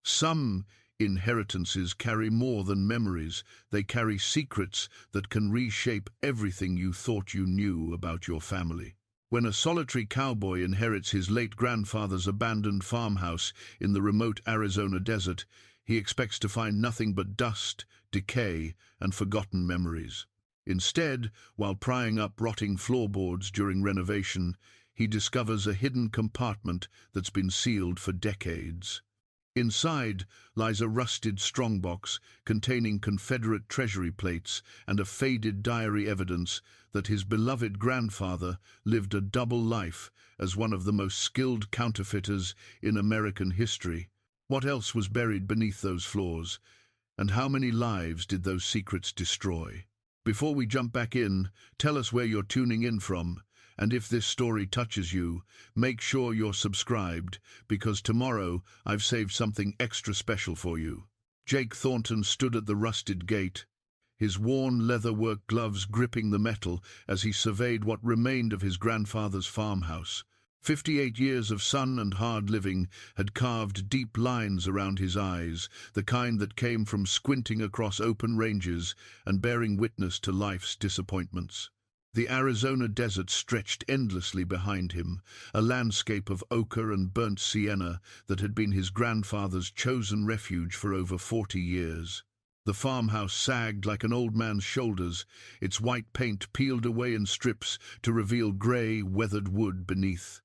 Some inheritances carry more than memories. They carry secrets that can reshape everything you thought you knew about your family. When a solitary cowboy inherits his late grandfather's abandoned farmhouse in the remote Arizona desert, he expects to find nothing but dust, decay, and forgotten memories. Instead, while prying up rotting floorboards during renovation, he discovers a hidden compartment that's been sealed for decades. Inside lies a rusted strongbox containing Confederate treasury plates and a faded diary, evidence that his beloved grandfather lived a double life as one of the most skilled counterfeiters in American history. What else was buried beneath those floors, and how many lives did those secrets destroy? Before we jump back in, tell us where you're tuning in from, and if this story touches you, make sure you're subscribed, because tomorrow I've saved something extra special for you. Jake Thornton stood at the rusted gate, his worn leatherwork gloves gripping the metal as he surveyed what remained of his grandfather's farmhouse. 58 years of sun and hard living had carved deep lines around his eyes, the kind that came from squinting across open ranges and bearing witness to life's disappointments. The Arizona desert stretched endlessly behind him, a landscape of ochre and burnt sienna that had been his grandfather's chosen refuge for over 40 years. The farmhouse sagged like an old man's shoulders, its white paint peeled away in strips to reveal grey, weathered wood beneath.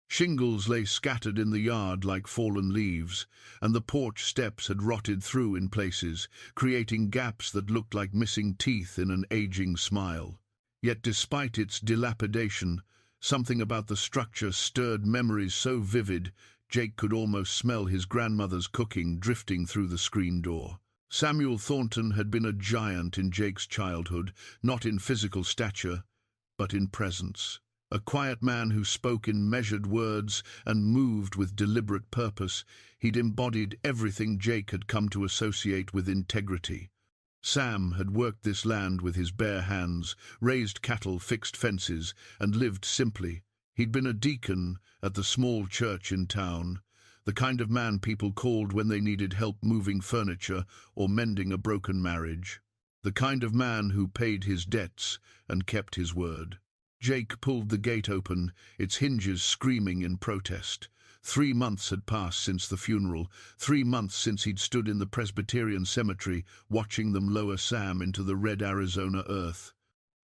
Shingles lay scattered in the yard like fallen leaves, and the porch steps had rotted through in places, creating gaps that looked like missing teeth in an aging smile. Yet despite its dilapidation, something about the structure stirred memories so vivid Jake could almost smell his grandmother's cooking drifting through the screen door. Samuel Thornton had been a giant in Jake's childhood, not in physical stature, but in presence. A quiet man who spoke in measured words and moved with deliberate purpose, he'd embodied everything Jake had come to associate with integrity. Sam had worked this land with his bare hands, raised cattle, fixed fences, and lived simply. He'd been a deacon at the small church in town, the kind of man people called when they needed help moving furniture or mending a broken marriage. The kind of man who paid his debts and kept his word. Jake pulled the gate open, its hinges screaming in protest. 3 months had passed since the funeral, 3 months since he'd stood in the Presbyterian cemetery watching them lower Sam into the red Arizona earth.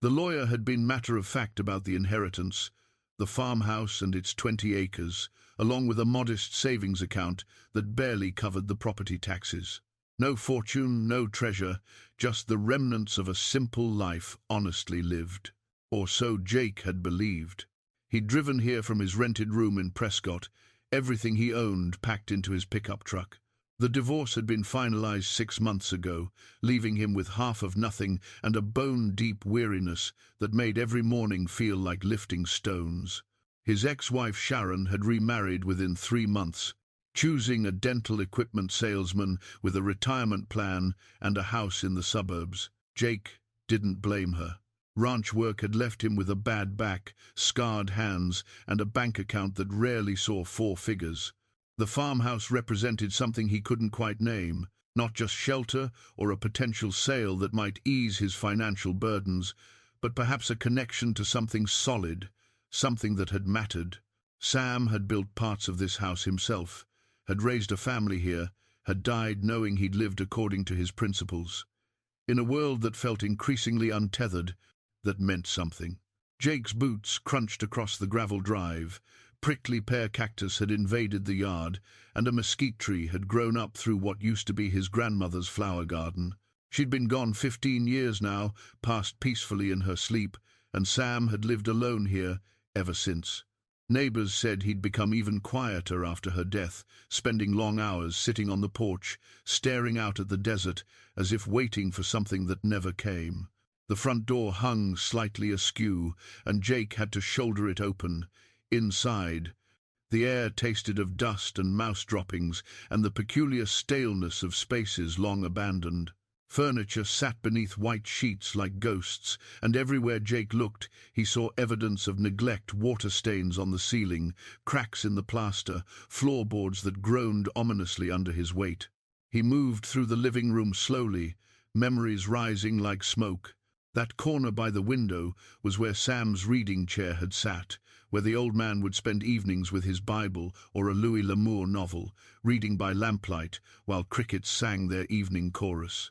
The lawyer had been matter-of-fact about the inheritance, the farmhouse and its 20 acres, along with a modest savings account that barely covered the property taxes. No fortune, no treasure, just the remnants of a simple life honestly lived. Or so Jake had believed. He'd driven here from his rented room in Prescott, everything he owned packed into his pickup truck. The divorce had been finalized 6 months ago, leaving him with half of nothing and a bone-deep weariness that made every morning feel like lifting stones. His ex-wife Sharon had remarried within 3 months, choosing a dental equipment salesman with a retirement plan and a house in the suburbs. Jake didn't blame her. Ranch work had left him with a bad back, scarred hands, and a bank account that rarely saw 4 figures. The farmhouse represented something he couldn't quite name, not just shelter or a potential sale that might ease his financial burdens, but perhaps a connection to something solid, something that had mattered. Sam had built parts of this house himself, had raised a family here, had died knowing he'd lived according to his principles. In a world that felt increasingly untethered, that meant something. Jake's boots crunched across the gravel drive, prickly pear cactus had invaded the yard, and a mesquite tree had grown up through what used to be his grandmother's flower garden. She'd been gone 15 years now, passed peacefully in her sleep, and Sam had lived alone here ever since. Neighbors said he'd become even quieter after her death, spending long hours sitting on the porch, staring out at the desert as if waiting for something that never came. The front door hung slightly askew, and Jake had to shoulder it open. Inside, the air tasted of dust and mouse droppings and the peculiar staleness of spaces long abandoned. Furniture sat beneath white sheets like ghosts, and everywhere Jake looked, he saw evidence of neglect: water stains on the ceiling, cracks in the plaster, floorboards that groaned ominously under his weight. He moved through the living room slowly, memories rising like smoke. That corner by the window was where Sam's reading chair had sat, where the old man would spend evenings with his Bible or a Louis L'Amour novel, reading by lamplight while crickets sang their evening chorus.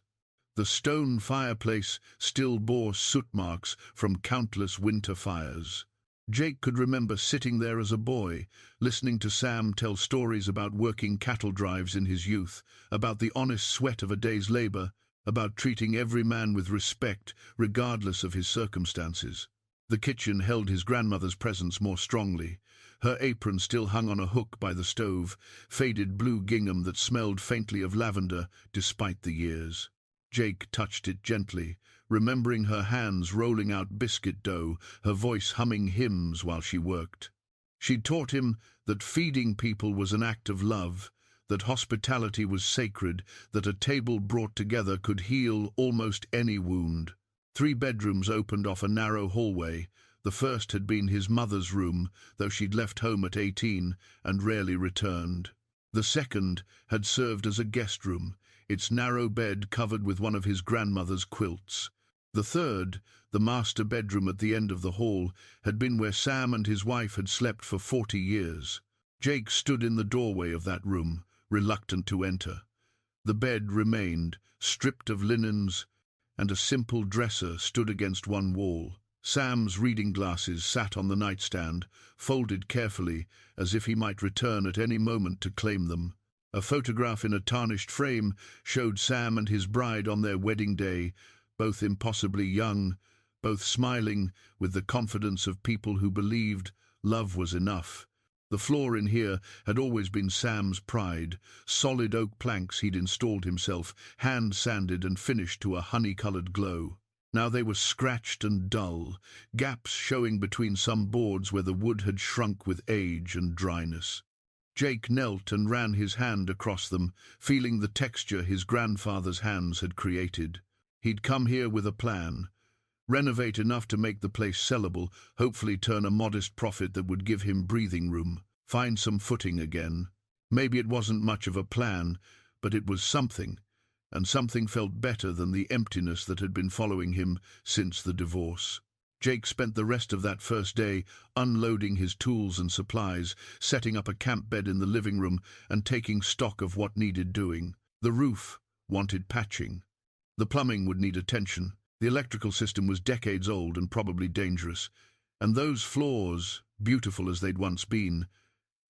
The stone fireplace still bore soot marks from countless winter fires. Jake could remember sitting there as a boy, listening to Sam tell stories about working cattle drives in his youth, about the honest sweat of a day's labor, about treating every man with respect, regardless of his circumstances. The kitchen held his grandmother's presence more strongly. Her apron still hung on a hook by the stove, faded blue gingham that smelled faintly of lavender despite the years. Jake touched it gently, remembering her hands rolling out biscuit dough, her voice humming hymns while she worked. She'd taught him that feeding people was an act of love, that hospitality was sacred, that a table brought together could heal almost any wound. 3 bedrooms opened off a narrow hallway. The first had been his mother's room, though she'd left home at 18 and rarely returned. The second had served as a guest room, its narrow bed covered with one of his grandmother's quilts. The third, the master bedroom at the end of the hall, had been where Sam and his wife had slept for 40 years. Jake stood in the doorway of that room, reluctant to enter. The bed remained, stripped of linens, and a simple dresser stood against one wall. Sam's reading glasses sat on the nightstand, folded carefully, as if he might return at any moment to claim them. A photograph in a tarnished frame showed Sam and his bride on their wedding day, both impossibly young, both smiling with the confidence of people who believed love was enough. The floor in here had always been Sam's pride, solid oak planks he'd installed himself, hand-sanded and finished to a honey-coloured glow. Now they were scratched and dull, gaps showing between some boards where the wood had shrunk with age and dryness. Jake knelt and ran his hand across them, feeling the texture his grandfather's hands had created. He'd come here with a plan. Renovate enough to make the place sellable, hopefully turn a modest profit that would give him breathing room, find some footing again. Maybe it wasn't much of a plan, but it was something, and something felt better than the emptiness that had been following him since the divorce. Jake spent the rest of that first day unloading his tools and supplies, setting up a camp bed in the living room and taking stock of what needed doing. The roof wanted patching. The plumbing would need attention. The electrical system was decades old and probably dangerous. And those floors, beautiful as they'd once been,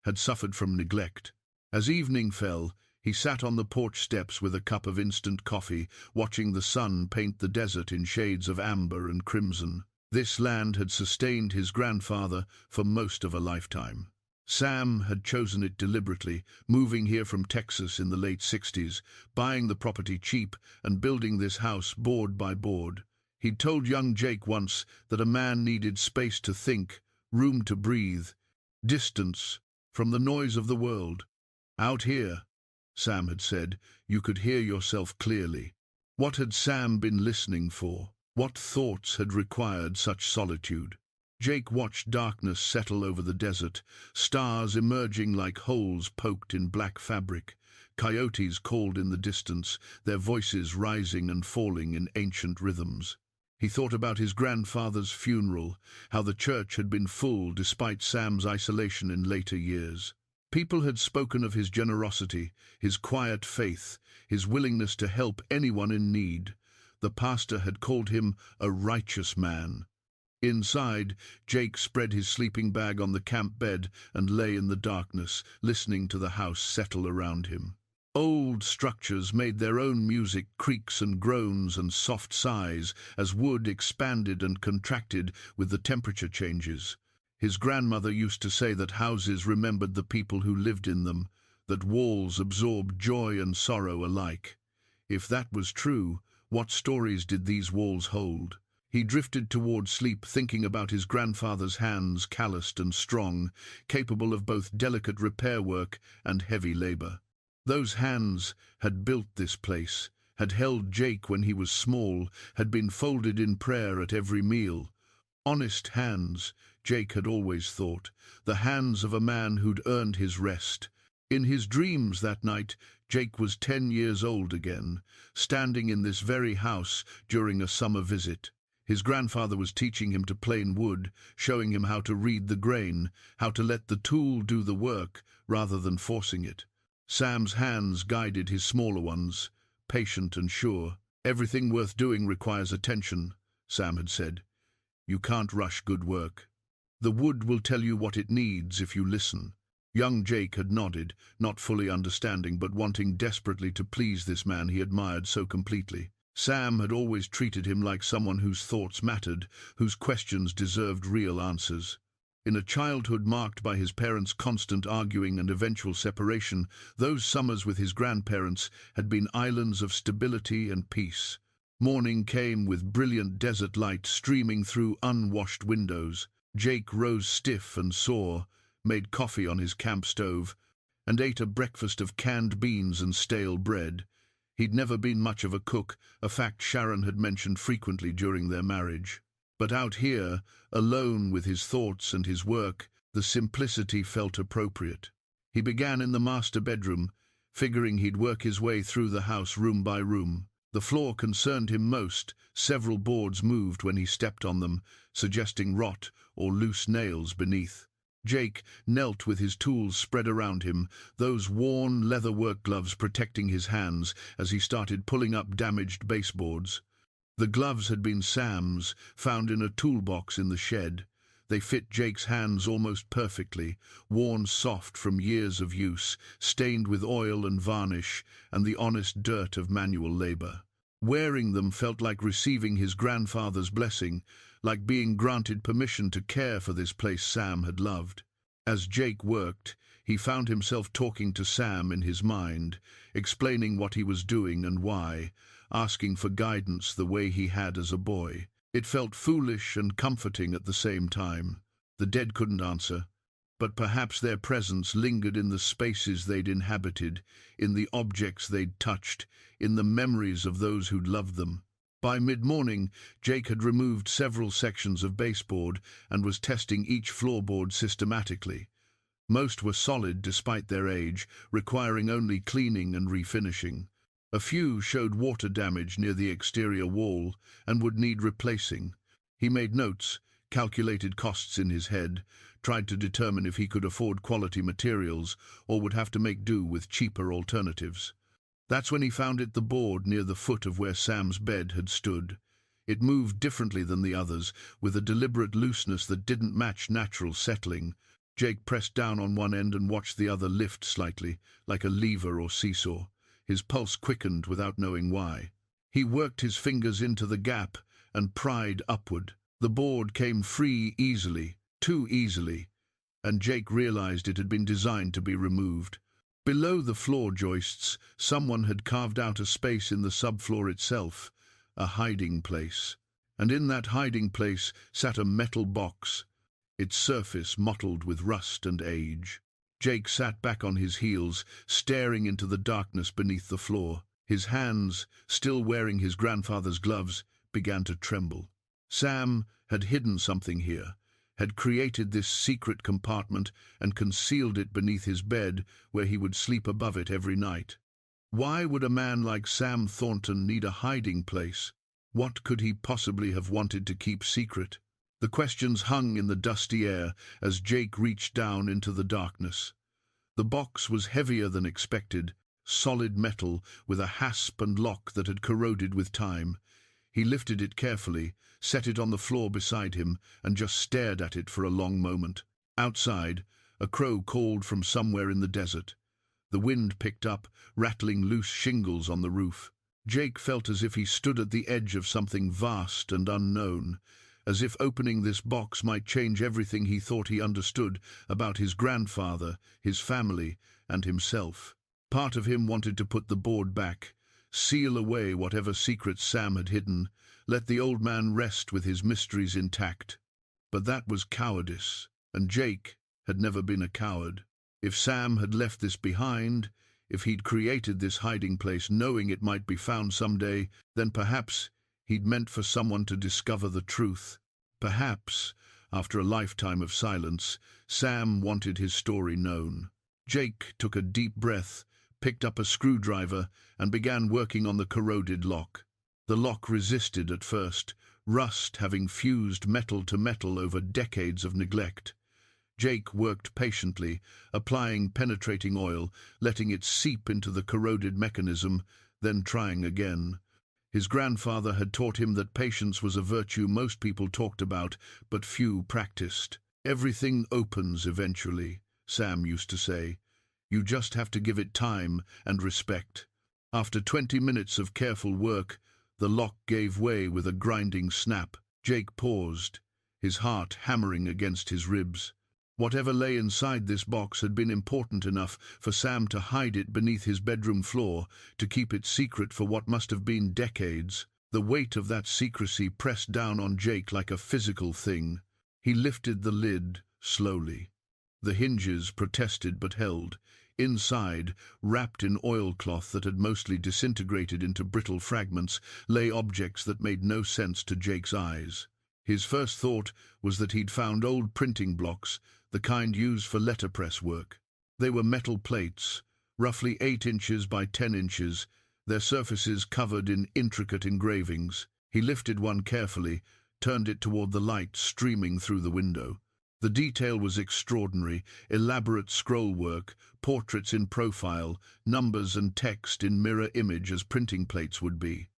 had suffered from neglect. As evening fell, he sat on the porch steps with a cup of instant coffee, watching the sun paint the desert in shades of amber and crimson. This land had sustained his grandfather for most of a lifetime. Sam had chosen it deliberately, moving here from Texas in the late 60s, buying the property cheap and building this house board by board. He'd told young Jake once that a man needed space to think, room to breathe, distance from the noise of the world. Out here, Sam had said, you could hear yourself clearly. What had Sam been listening for? What thoughts had required such solitude? Jake watched darkness settle over the desert, stars emerging like holes poked in black fabric. Coyotes called in the distance, their voices rising and falling in ancient rhythms. He thought about his grandfather's funeral, how the church had been full despite Sam's isolation in later years. People had spoken of his generosity, his quiet faith, his willingness to help anyone in need. The pastor had called him a righteous man. Inside, Jake spread his sleeping bag on the camp bed and lay in the darkness, listening to the house settle around him. Old structures made their own music, creaks and groans and soft sighs, as wood expanded and contracted with the temperature changes. His grandmother used to say that houses remembered the people who lived in them, that walls absorbed joy and sorrow alike. If that was true, what stories did these walls hold? He drifted toward sleep, thinking about his grandfather's hands, calloused and strong, capable of both delicate repair work and heavy labor. Those hands had built this place, had held Jake when he was small, had been folded in prayer at every meal. Honest hands, Jake had always thought, the hands of a man who'd earned his rest. In his dreams that night, Jake was 10 years old again, standing in this very house during a summer visit. His grandfather was teaching him to plane wood, showing him how to read the grain, how to let the tool do the work rather than forcing it. Sam's hands guided his smaller ones, patient and sure. "Everything worth doing requires attention," Sam had said. "You can't rush good work. The wood will tell you what it needs if you listen." Young Jake had nodded, not fully understanding but wanting desperately to please this man he admired so completely. Sam had always treated him like someone whose thoughts mattered, whose questions deserved real answers. In a childhood marked by his parents' constant arguing and eventual separation, those summers with his grandparents had been islands of stability and peace. Morning came with brilliant desert light streaming through unwashed windows. Jake rose stiff and sore, made coffee on his camp stove, and ate a breakfast of canned beans and stale bread. He'd never been much of a cook, a fact Sharon had mentioned frequently during their marriage. But out here, alone with his thoughts and his work, the simplicity felt appropriate. He began in the master bedroom, figuring he'd work his way through the house room by room. The floor concerned him most. Several boards moved when he stepped on them, suggesting rot or loose nails beneath. Jake knelt with his tools spread around him, those worn leather work gloves protecting his hands as he started pulling up damaged baseboards. The gloves had been Sam's, found in a toolbox in the shed. They fit Jake's hands almost perfectly, worn soft from years of use, stained with oil and varnish and the honest dirt of manual labor. Wearing them felt like receiving his grandfather's blessing, like being granted permission to care for this place Sam had loved. As Jake worked, he found himself talking to Sam in his mind, explaining what he was doing and why, asking for guidance the way he had as a boy. It felt foolish and comforting at the same time. The dead couldn't answer, but perhaps their presence lingered in the spaces they'd inhabited, in the objects they'd touched, in the memories of those who'd loved them. By mid-morning, Jake had removed several sections of baseboard and was testing each floorboard systematically. Most were solid despite their age, requiring only cleaning and refinishing. A few showed water damage near the exterior wall and would need replacing. He made notes, calculated costs in his head, tried to determine if he could afford quality materials or would have to make do with cheaper alternatives. That's when he found the board near the foot of where Sam's bed had stood. It moved differently than the others, with a deliberate looseness that didn't match natural settling. Jake pressed down on one end and watched the other lift slightly, like a lever or seesaw. His pulse quickened without knowing why. He worked his fingers into the gap and pried upward. The board came free easily, too easily, and Jake realized it had been designed to be removed. Below the floor joists, someone had carved out a space in the subfloor itself, a hiding place. And in that hiding place sat a metal box, its surface mottled with rust and age. Jake sat back on his heels, staring into the darkness beneath the floor. His hands, still wearing his grandfather's gloves, began to tremble. Sam had hidden something here, had created this secret compartment and concealed it beneath his bed, where he would sleep above it every night. Why would a man like Sam Thornton need a hiding place? What could he possibly have wanted to keep secret? The questions hung in the dusty air as Jake reached down into the darkness. The box was heavier than expected, solid metal with a hasp and lock that had corroded with time. He lifted it carefully, set it on the floor beside him, and just stared at it for a long moment. Outside, a crow called from somewhere in the desert. The wind picked up, rattling loose shingles on the roof. Jake felt as if he stood at the edge of something vast and unknown, as if opening this box might change everything he thought he understood about his grandfather, his family, and himself. Part of him wanted to put the board back, seal away whatever secrets Sam had hidden, let the old man rest with his mysteries intact. But that was cowardice, and Jake had never been a coward. If Sam had left this behind, If he'd created this hiding place knowing it might be found someday, then perhaps he'd meant for someone to discover the truth. Perhaps, after a lifetime of silence, Sam wanted his story known. Jake took a deep breath, picked up a screwdriver, and began working on the corroded lock. The lock resisted at first, rust having fused metal to metal over decades of neglect. Jake worked patiently, applying penetrating oil, letting it seep into the corroded mechanism, then trying again. His grandfather had taught him that patience was a virtue most people talked about, but few practiced. "Everything opens eventually," Sam used to say. "You just have to give it time and respect." After 20 minutes of careful work, the lock gave way with a grinding snap. Jake paused, his heart hammering against his ribs. Whatever lay inside this box had been important enough for Sam to hide it beneath his bedroom floor, to keep it secret for what must have been decades. The weight of that secrecy pressed down on Jake like a physical thing. He lifted the lid slowly. The hinges protested but held. Inside, wrapped in oilcloth that had mostly disintegrated into brittle fragments, lay objects that made no sense to Jake's eyes. His first thought was that he'd found old printing blocks, the kind used for letterpress work. They were metal plates, roughly 8 inches by 10 inches, their surfaces covered in intricate engravings. He lifted one carefully, turned it toward the light streaming through the window. The detail was extraordinary: elaborate scrollwork, portraits in profile, numbers and text in mirror image as printing plates would be.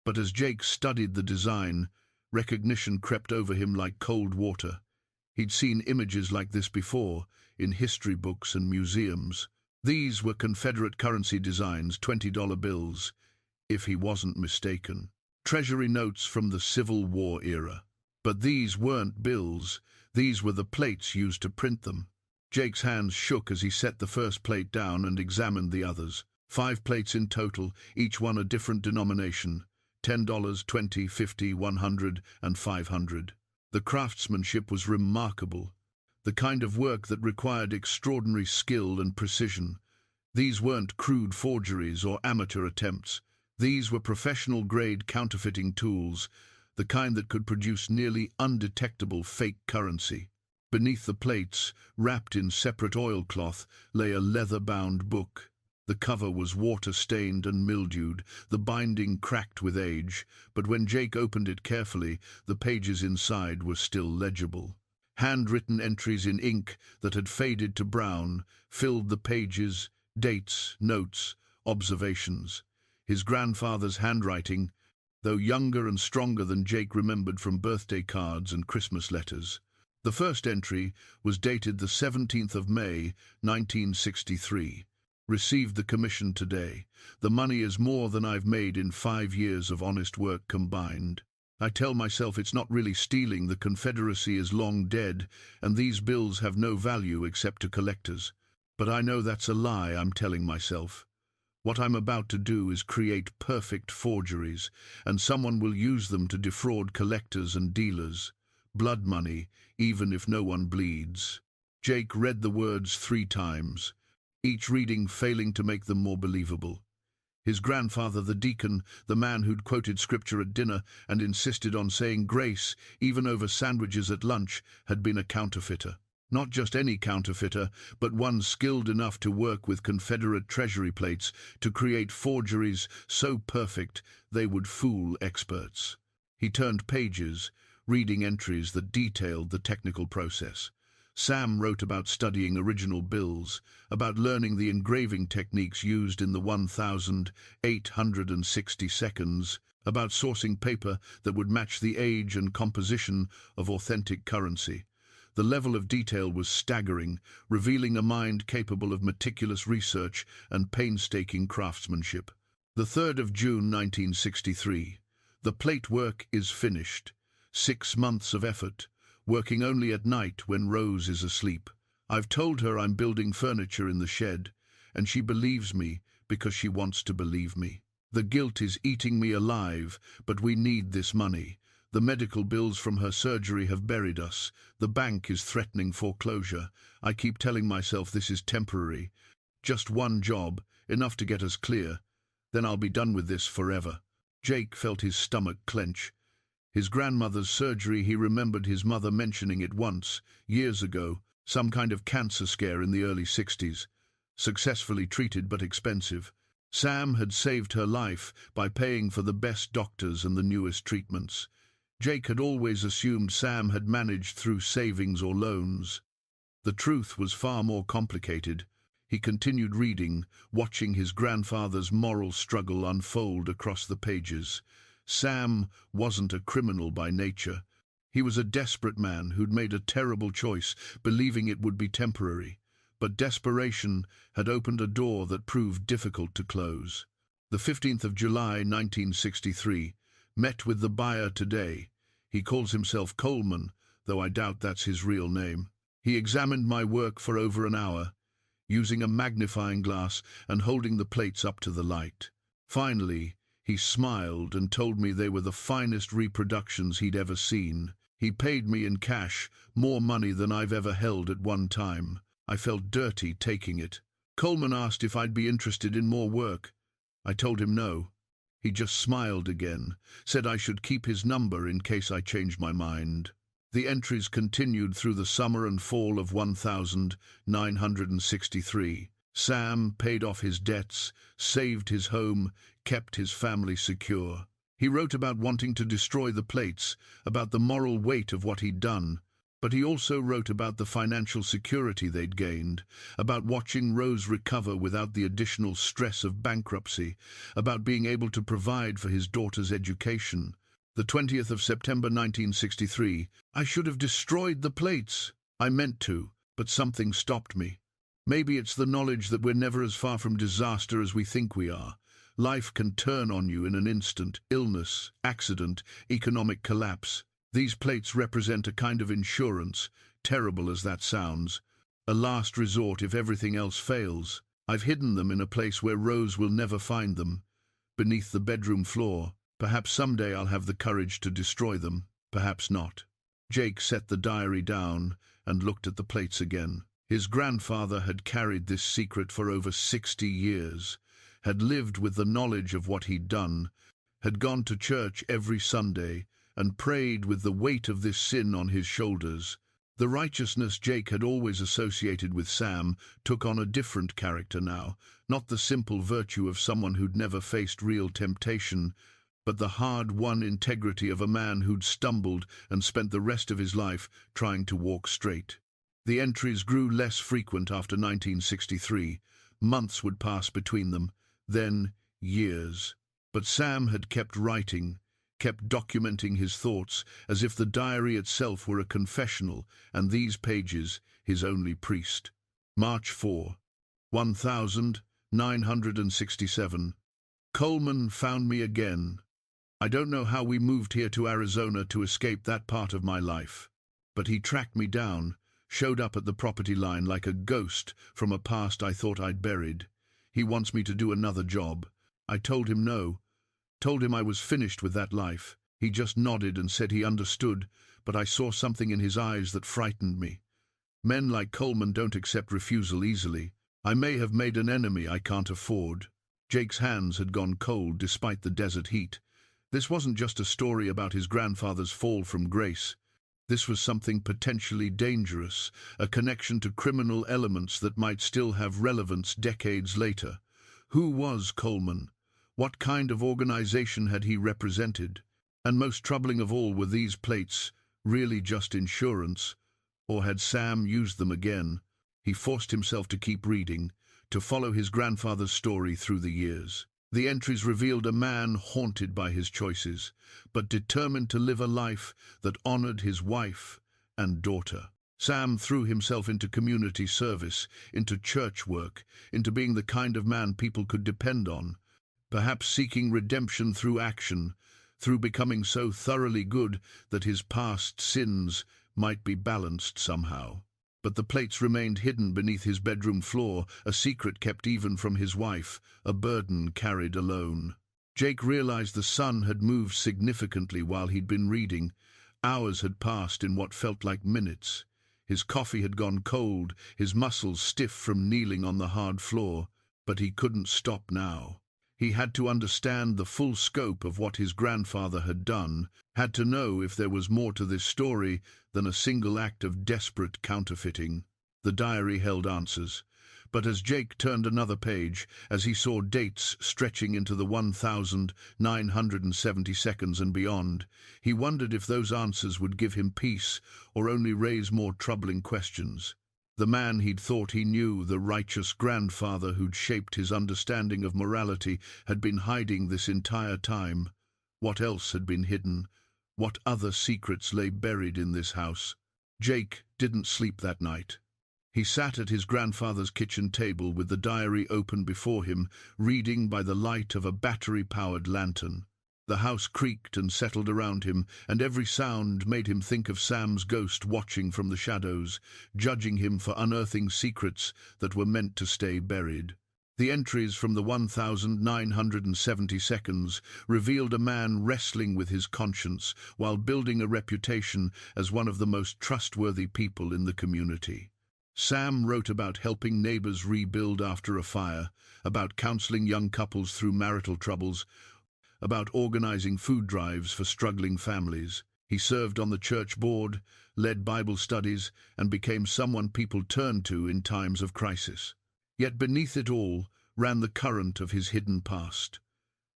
But as Jake studied the design, recognition crept over him like cold water. He'd seen images like this before, in history books and museums. These were Confederate currency designs, $20 bills, if he wasn't mistaken. Treasury notes from the Civil War era. But these weren't bills, these were the plates used to print them. Jake's hands shook as he set the first plate down and examined the others. 5 plates in total, each one a different denomination. $10, $20, $50, $100, and $500. The craftsmanship was remarkable, the kind of work that required extraordinary skill and precision. These weren't crude forgeries or amateur attempts. These were professional-grade counterfeiting tools, the kind that could produce nearly undetectable fake currency. Beneath the plates, wrapped in separate oilcloth, lay a leather-bound book. The cover was water-stained and mildewed, the binding cracked with age, but when Jake opened it carefully, the pages inside were still legible. Handwritten entries in ink that had faded to brown filled the pages, dates, notes, observations. His grandfather's handwriting, though younger and stronger than Jake remembered from birthday cards and Christmas letters. The first entry was dated the 17th of May, 1963. "Received the commission today. The money is more than I've made in 5 years of honest work combined. I tell myself it's not really stealing, the Confederacy is long dead, and these bills have no value except to collectors. But I know that's a lie I'm telling myself. What I'm about to do is create perfect forgeries, and someone will use them to defraud collectors and dealers. Blood money, even if no one bleeds." Jake read the words 3 times, each reading failing to make them more believable. His grandfather, the deacon, the man who'd quoted scripture at dinner and insisted on saying grace even over sandwiches at lunch, had been a counterfeiter. Not just any counterfeiter, but one skilled enough to work with Confederate treasury plates to create forgeries so perfect they would fool experts. He turned pages, reading entries that detailed the technical process. Sam wrote about studying original bills, about learning the engraving techniques used in the 1,860 seconds, about sourcing paper that would match the age and composition of authentic currency. The level of detail was staggering, revealing a mind capable of meticulous research and painstaking craftsmanship. The 3rd of June 1963. The plate work is finished. 6 months of effort, working only at night when Rose is asleep. I've told her I'm building furniture in the shed, and she believes me because she wants to believe me. The guilt is eating me alive, but we need this money. The medical bills from her surgery have buried us. The bank is threatening foreclosure. I keep telling myself this is temporary. Just one job, Enough to get us clear. Then I'll be done with this forever." Jake felt his stomach clench. His grandmother's surgery, he remembered his mother mentioning it once, years ago, some kind of cancer scare in the early 60s. Successfully treated but expensive. Sam had saved her life by paying for the best doctors and the newest treatments. Jake had always assumed Sam had managed through savings or loans. The truth was far more complicated. He continued reading, watching his grandfather's moral struggle unfold across the pages. Sam wasn't a criminal by nature. He was a desperate man who'd made a terrible choice, believing it would be temporary. But desperation had opened a door that proved difficult to close. The 15th of July, 1963, met with the buyer today. He calls himself Coleman, though I doubt that's his real name. He examined my work for over an hour, using a magnifying glass and holding the plates up to the light. Finally, he smiled and told me they were the finest reproductions he'd ever seen. He paid me in cash, more money than I've ever held at one time. I felt dirty taking it. Coleman asked if I'd be interested in more work. I told him no. He just smiled again, said I should keep his number in case I changed my mind. The entries continued through the summer and fall of 1963. Sam paid off his debts, saved his home, kept his family secure. He wrote about wanting to destroy the plates, about the moral weight of what he'd done, but he also wrote about the financial security they'd gained, about watching Rose recover without the additional stress of bankruptcy, about being able to provide for his daughter's education. The 20th of September 1963, I should have destroyed the plates. I meant to, but something stopped me. Maybe it's the knowledge that we're never as far from disaster as we think we are. Life can turn on you in an instant. Illness, accident, economic collapse. These plates represent a kind of insurance, terrible as that sounds. A last resort if everything else fails. I've hidden them in a place where Rose will never find them. Beneath the bedroom floor. Perhaps someday I'll have the courage to destroy them. Perhaps not. Jake set the diary down and looked at the plates again. His grandfather had carried this secret for over 60 years, had lived with the knowledge of what he'd done, had gone to church every Sunday, and prayed with the weight of this sin on his shoulders. The righteousness Jake had always associated with Sam took on a different character now, not the simple virtue of someone who'd never faced real temptation, but the hard-won integrity of a man who'd stumbled and spent the rest of his life trying to walk straight. The entries grew less frequent after 1963. Months would pass between them, then years. But Sam had kept writing, kept documenting his thoughts, as if the diary itself were a confessional, and these pages his only priest. March 4, 1967. Coleman found me again. I don't know how we moved here to Arizona to escape that part of my life, but he tracked me down, showed up at the property line like a ghost from a past I thought I'd buried. He wants me to do another job. I told him no, told him I was finished with that life. He just nodded and said he understood, but I saw something in his eyes that frightened me. Men like Coleman don't accept refusal easily. I may have made an enemy I can't afford. Jake's hands had gone cold despite the desert heat. This wasn't just a story about his grandfather's fall from grace. This was something potentially dangerous, a connection to criminal elements that might still have relevance decades later. Who was Coleman? What kind of organization had he represented? And most troubling of all, were these plates really just insurance? Or had Sam used them again? He forced himself to keep reading, to follow his grandfather's story through the years. The entries revealed a man haunted by his choices, but determined to live a life that honored his wife and daughter. Sam threw himself into community service, into church work, into being the kind of man people could depend on, perhaps seeking redemption through action, through becoming so thoroughly good that his past sins might be balanced somehow. But the plates remained hidden beneath his bedroom floor, a secret kept even from his wife, a burden carried alone. Jake realized the sun had moved significantly while he'd been reading. Hours had passed in what felt like minutes. His coffee had gone cold, his muscles stiff from kneeling on the hard floor. But he couldn't stop now. He had to understand the full scope of what his grandfather had done, had to know if there was more to this story than a single act of desperate counterfeiting. The diary held answers. But as Jake turned another page, as he saw dates stretching into the 1970 seconds and beyond, he wondered if those answers would give him peace or only raise more troubling questions. The man he'd thought he knew, the righteous grandfather who'd shaped his understanding of morality, had been hiding this entire time. What else had been hidden? What other secrets lay buried in this house? Jake didn't sleep that night. He sat at his grandfather's kitchen table with the diary open before him, reading by the light of a battery-powered lantern. The house creaked and settled around him, and every sound made him think of Sam's ghost watching from the shadows, judging him for unearthing secrets that were meant to stay buried. The entries from the 1970 seconds revealed a man wrestling with his conscience while building a reputation as one of the most trustworthy people in the community. Sam wrote about helping neighbors rebuild after a fire, about counseling young couples through marital troubles, about organizing food drives for struggling families. He served on the church board, led Bible studies, and became someone people turned to in times of crisis. Yet beneath it all ran the current of his hidden past.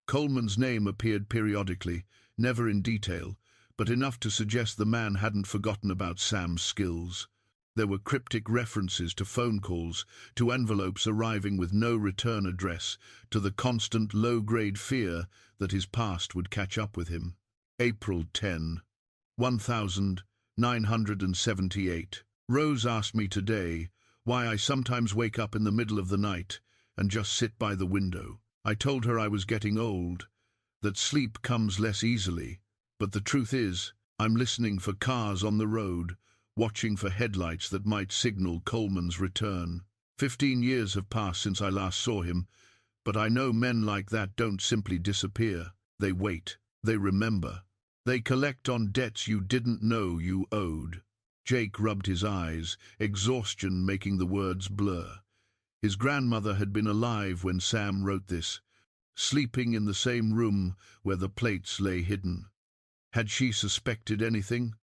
Coleman's name appeared periodically, never in detail, but enough to suggest the man hadn't forgotten about Sam's skills. There were cryptic references to phone calls, to envelopes arriving with no return address, to the constant low-grade fear that his past would catch up with him. April 10, 1978. Rose asked me today why I sometimes wake up in the middle of the night and just sit by the window. I told her I was getting old, that sleep comes less easily, but the truth is, I'm listening for cars on the road, watching for headlights that might signal Coleman's return. 15 years have passed since I last saw him, but I know men like that don't simply disappear. They wait. They remember. They collect on debts you didn't know you owed. Jake rubbed his eyes, exhaustion making the words blur. His grandmother had been alive when Sam wrote this, sleeping in the same room where the plates lay hidden. Had she suspected anything?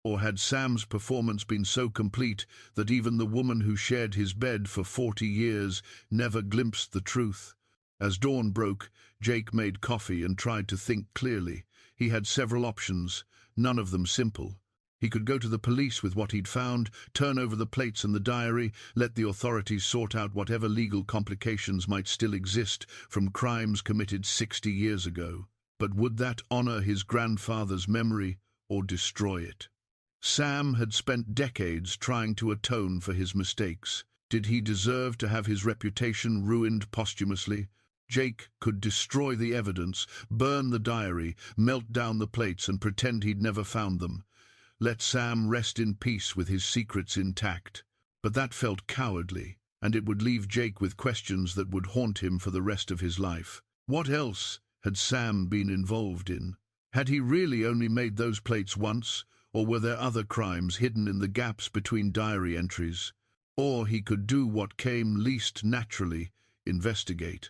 Or had Sam's performance been so complete that even the woman who shared his bed for 40 years never glimpsed the truth? As dawn broke, Jake made coffee and tried to think clearly. He had several options, none of them simple. He could go to the police with what he'd found, turn over the plates and the diary, let the authorities sort out whatever legal complications might still exist from crimes committed 60 years ago. But would that honor his grandfather's memory or destroy it? Sam had spent decades trying to atone for his mistakes. Did he deserve to have his reputation ruined posthumously? Jake could destroy the evidence, burn the diary, melt down the plates and pretend he'd never found them. Let Sam rest in peace with his secrets intact. But that felt cowardly, and it would leave Jake with questions that would haunt him for the rest of his life. What else had Sam been involved in? Had he really only made those plates once? Or were there other crimes hidden in the gaps between diary entries? Or he could do what came least naturally, investigate.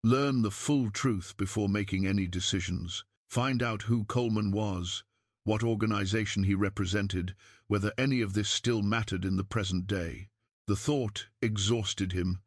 Learn the full truth before making any decisions. Find out who Coleman was, what organization he represented, whether any of this still mattered in the present day. The thought exhausted him,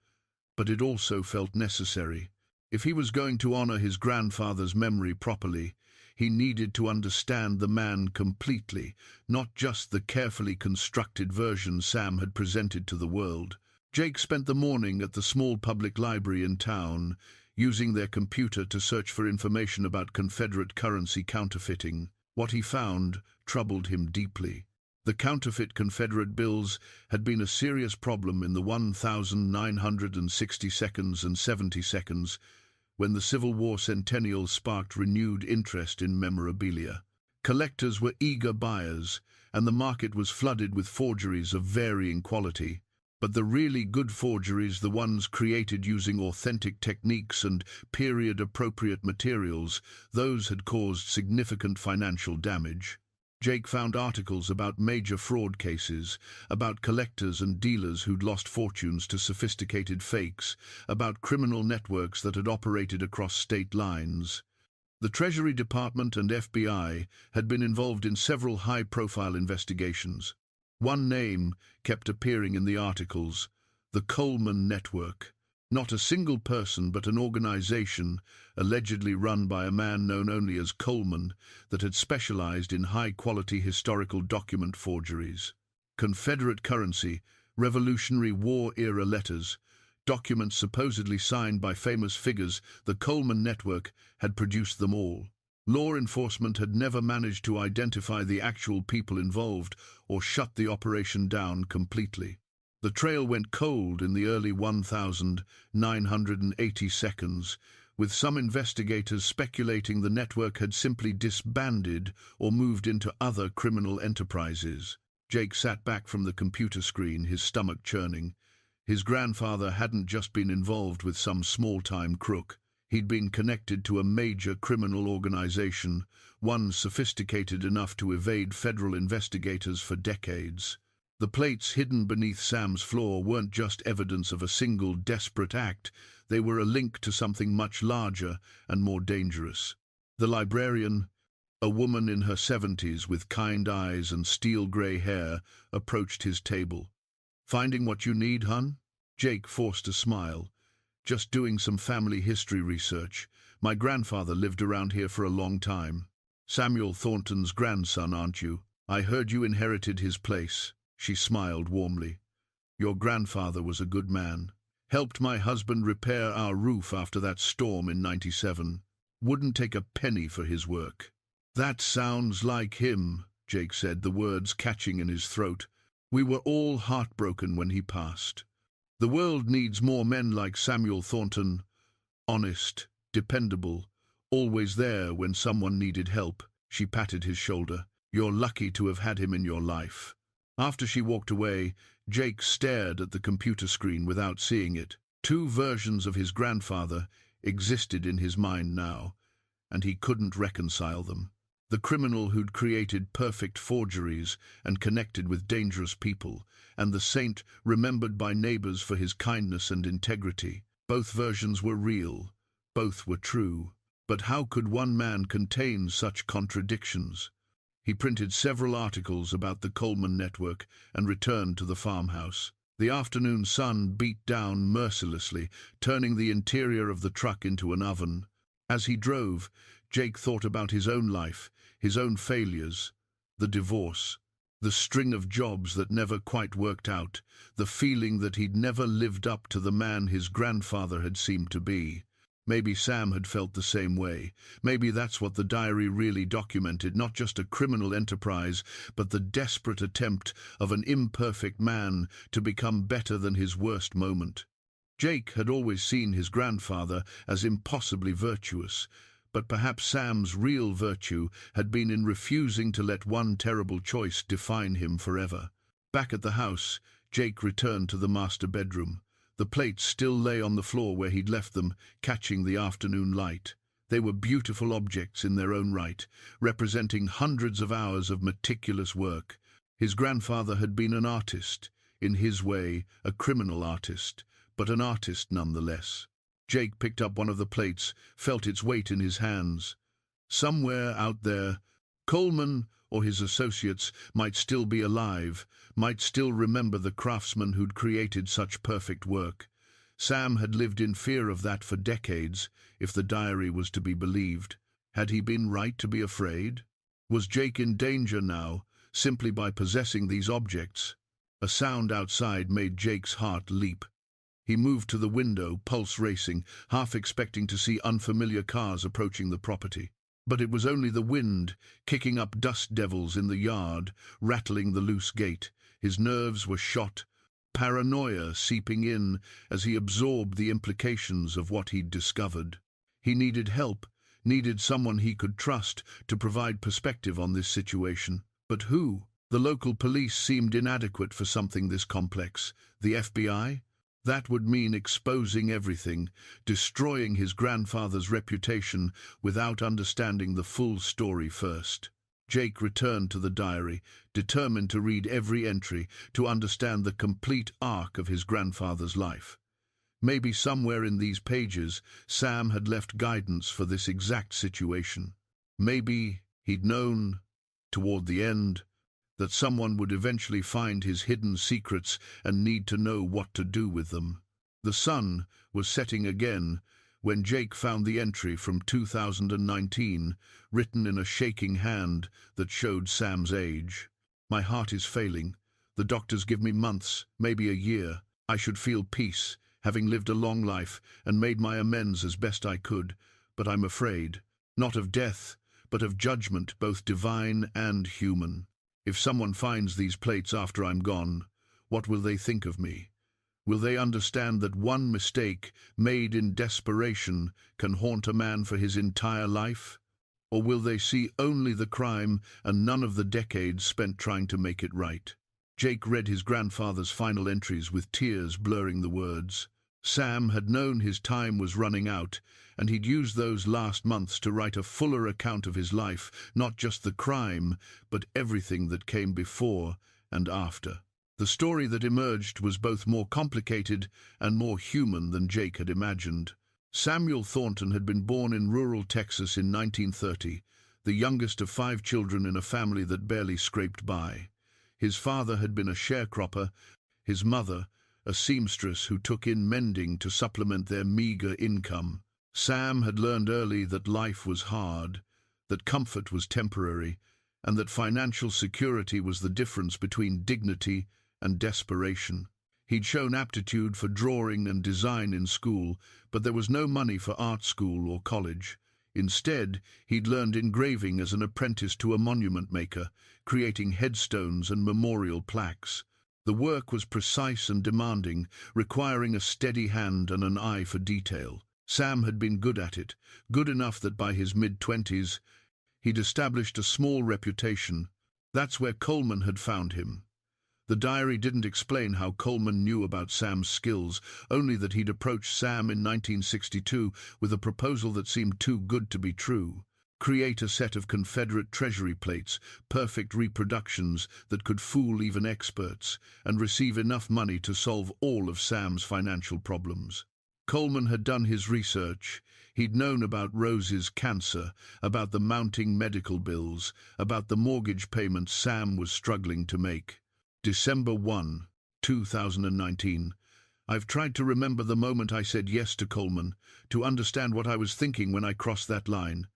but it also felt necessary. If he was going to honor his grandfather's memory properly, he needed to understand the man completely, not just the carefully constructed version Sam had presented to the world. Jake spent the morning at the small public library in town, using their computer to search for information about Confederate currency counterfeiting. What he found troubled him deeply. The counterfeit Confederate bills had been a serious problem in the 1960 seconds and 70 seconds, when the Civil War centennial sparked renewed interest in memorabilia. Collectors were eager buyers, and the market was flooded with forgeries of varying quality. But the really good forgeries, the ones created using authentic techniques and period-appropriate materials, those had caused significant financial damage. Jake found articles about major fraud cases, about collectors and dealers who'd lost fortunes to sophisticated fakes, about criminal networks that had operated across state lines. The Treasury Department and FBI had been involved in several high-profile investigations. One name kept appearing in the articles: the Coleman Network. Not a single person, but an organization, allegedly run by a man known only as Coleman, that had specialized in high-quality historical document forgeries. Confederate currency, Revolutionary War-era letters, documents supposedly signed by famous figures. The Coleman Network had produced them all. Law enforcement had never managed to identify the actual people involved or shut the operation down completely. The trail went cold in the early 1980 seconds, with some investigators speculating the network had simply disbanded or moved into other criminal enterprises. Jake sat back from the computer screen, his stomach churning. His grandfather hadn't just been involved with some small-time crook. He'd been connected to a major criminal organization, one sophisticated enough to evade federal investigators for decades. The plates hidden beneath Sam's floor weren't just evidence of a single desperate act, they were a link to something much larger and more dangerous. The librarian, a woman in her 70s with kind eyes and steel-grey hair, approached his table. "Finding what you need, hun?" Jake forced a smile. "Just doing some family history research. My grandfather lived around here for a long time." "Samuel Thornton's grandson, aren't you? I heard you inherited his place." She smiled warmly. "Your grandfather was a good man. Helped my husband repair our roof after that storm in '97. Wouldn't take a penny for his work." "That sounds like him," Jake said, the words catching in his throat. "We were all heartbroken when he passed. The world needs more men like Samuel Thornton. Honest, dependable, always there when someone needed help." She patted his shoulder. "You're lucky to have had him in your life." After she walked away, Jake stared at the computer screen without seeing it. Two versions of his grandfather existed in his mind now, and he couldn't reconcile them. The criminal who'd created perfect forgeries and connected with dangerous people, and the saint remembered by neighbors for his kindness and integrity. Both versions were real, both were true. But how could one man contain such contradictions? He printed several articles about the Coleman Network and returned to the farmhouse. The afternoon sun beat down mercilessly, turning the interior of the truck into an oven. As he drove, Jake thought about his own life, his own failures, the divorce, the string of jobs that never quite worked out, the feeling that he'd never lived up to the man his grandfather had seemed to be. Maybe Sam had felt the same way. Maybe that's what the diary really documented, not just a criminal enterprise, but the desperate attempt of an imperfect man to become better than his worst moment. Jake had always seen his grandfather as impossibly virtuous, but perhaps Sam's real virtue had been in refusing to let one terrible choice define him forever. Back at the house, Jake returned to the master bedroom. The plates still lay on the floor where he'd left them, catching the afternoon light. They were beautiful objects in their own right, representing hundreds of hours of meticulous work. His grandfather had been an artist, in his way, a criminal artist, but an artist nonetheless. Jake picked up one of the plates, felt its weight in his hands. Somewhere out there, Coleman or his associates might still be alive, might still remember the craftsman who'd created such perfect work. Sam had lived in fear of that for decades, if the diary was to be believed. Had he been right to be afraid? Was Jake in danger now, simply by possessing these objects? A sound outside made Jake's heart leap. He moved to the window, pulse racing, half expecting to see unfamiliar cars approaching the property. But it was only the wind, kicking up dust devils in the yard, rattling the loose gate. His nerves were shot, paranoia seeping in as he absorbed the implications of what he'd discovered. He needed help, needed someone he could trust to provide perspective on this situation. But who? The local police seemed inadequate for something this complex. The FBI? That would mean exposing everything, destroying his grandfather's reputation without understanding the full story first. Jake returned to the diary, determined to read every entry, to understand the complete arc of his grandfather's life. Maybe somewhere in these pages, Sam had left guidance for this exact situation. Maybe he'd known, toward the end, that someone would eventually find his hidden secrets and need to know what to do with them. The sun was setting again when Jake found the entry from 2019, written in a shaking hand that showed Sam's age. "My heart is failing. The doctors give me months, maybe a year. I should feel peace, having lived a long life and made my amends as best I could. But I'm afraid, not of death, but of judgment, both divine and human. If someone finds these plates after I'm gone, what will they think of me? Will they understand that one mistake made in desperation can haunt a man for his entire life? Or will they see only the crime and none of the decades spent trying to make it right?" Jake read his grandfather's final entries with tears blurring the words. Sam had known his time was running out, and he'd used those last months to write a fuller account of his life, not just the crime, but everything that came before and after. The story that emerged was both more complicated and more human than Jake had imagined. Samuel Thornton had been born in rural Texas in 1930, the youngest of 5 children in a family that barely scraped by. His father had been a sharecropper, his mother a seamstress who took in mending to supplement their meager income. Sam had learned early that life was hard, that comfort was temporary, and that financial security was the difference between dignity and desperation. He'd shown aptitude for drawing and design in school, but there was no money for art school or college. Instead, he'd learned engraving as an apprentice to a monument maker, creating headstones and memorial plaques. The work was precise and demanding, requiring a steady hand and an eye for detail. Sam had been good at it, good enough that by his mid-20s, he'd established a small reputation. That's where Coleman had found him. The diary didn't explain how Coleman knew about Sam's skills, only that he'd approached Sam in 1962 with a proposal that seemed too good to be true. Create a set of Confederate treasury plates, perfect reproductions that could fool even experts, and receive enough money to solve all of Sam's financial problems. Coleman had done his research. He'd known about Rose's cancer, about the mounting medical bills, about the mortgage payments Sam was struggling to make. December 1, 2019. I've tried to remember the moment I said yes to Coleman, to understand what I was thinking when I crossed that line.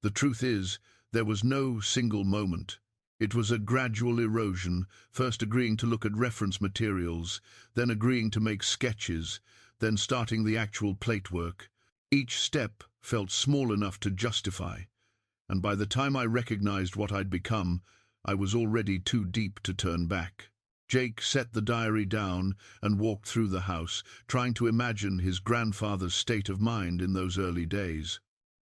The truth is, there was no single moment. It was a gradual erosion, first agreeing to look at reference materials, then agreeing to make sketches, then starting the actual plate work. Each step felt small enough to justify, and by the time I recognized what I'd become, I was already too deep to turn back. Jake set the diary down and walked through the house, trying to imagine his grandfather's state of mind in those early days.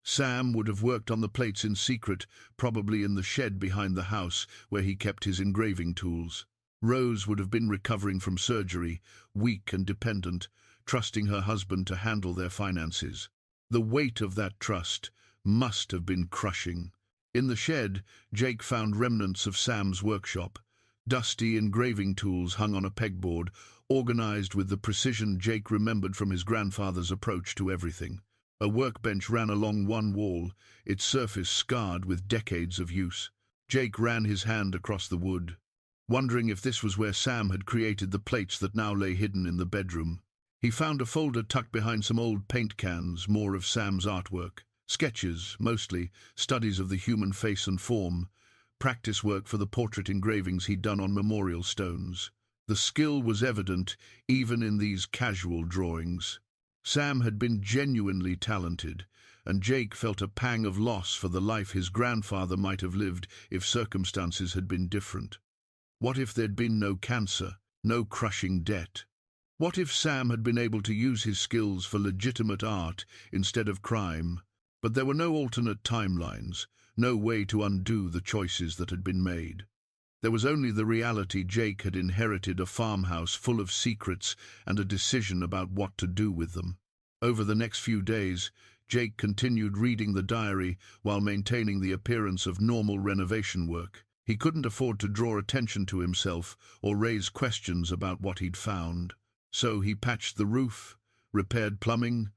Sam would have worked on the plates in secret, probably in the shed behind the house where he kept his engraving tools. Rose would have been recovering from surgery, weak and dependent, trusting her husband to handle their finances. The weight of that trust must have been crushing. In the shed, Jake found remnants of Sam's workshop. Dusty engraving tools hung on a pegboard, organized with the precision Jake remembered from his grandfather's approach to everything. A workbench ran along one wall, its surface scarred with decades of use. Jake ran his hand across the wood, wondering if this was where Sam had created the plates that now lay hidden in the bedroom. He found a folder tucked behind some old paint cans, more of Sam's artwork. Sketches, mostly, studies of the human face and form, practice work for the portrait engravings he'd done on memorial stones. The skill was evident even in these casual drawings. Sam had been genuinely talented, and Jake felt a pang of loss for the life his grandfather might have lived if circumstances had been different. What if there'd been no cancer, no crushing debt? What if Sam had been able to use his skills for legitimate art instead of crime? But there were no alternate timelines, no way to undo the choices that had been made. There was only the reality Jake had inherited a farmhouse full of secrets and a decision about what to do with them. Over the next few days, Jake continued reading the diary while maintaining the appearance of normal renovation work. He couldn't afford to draw attention to himself or raise questions about what he'd found. So he patched the roof, repaired plumbing,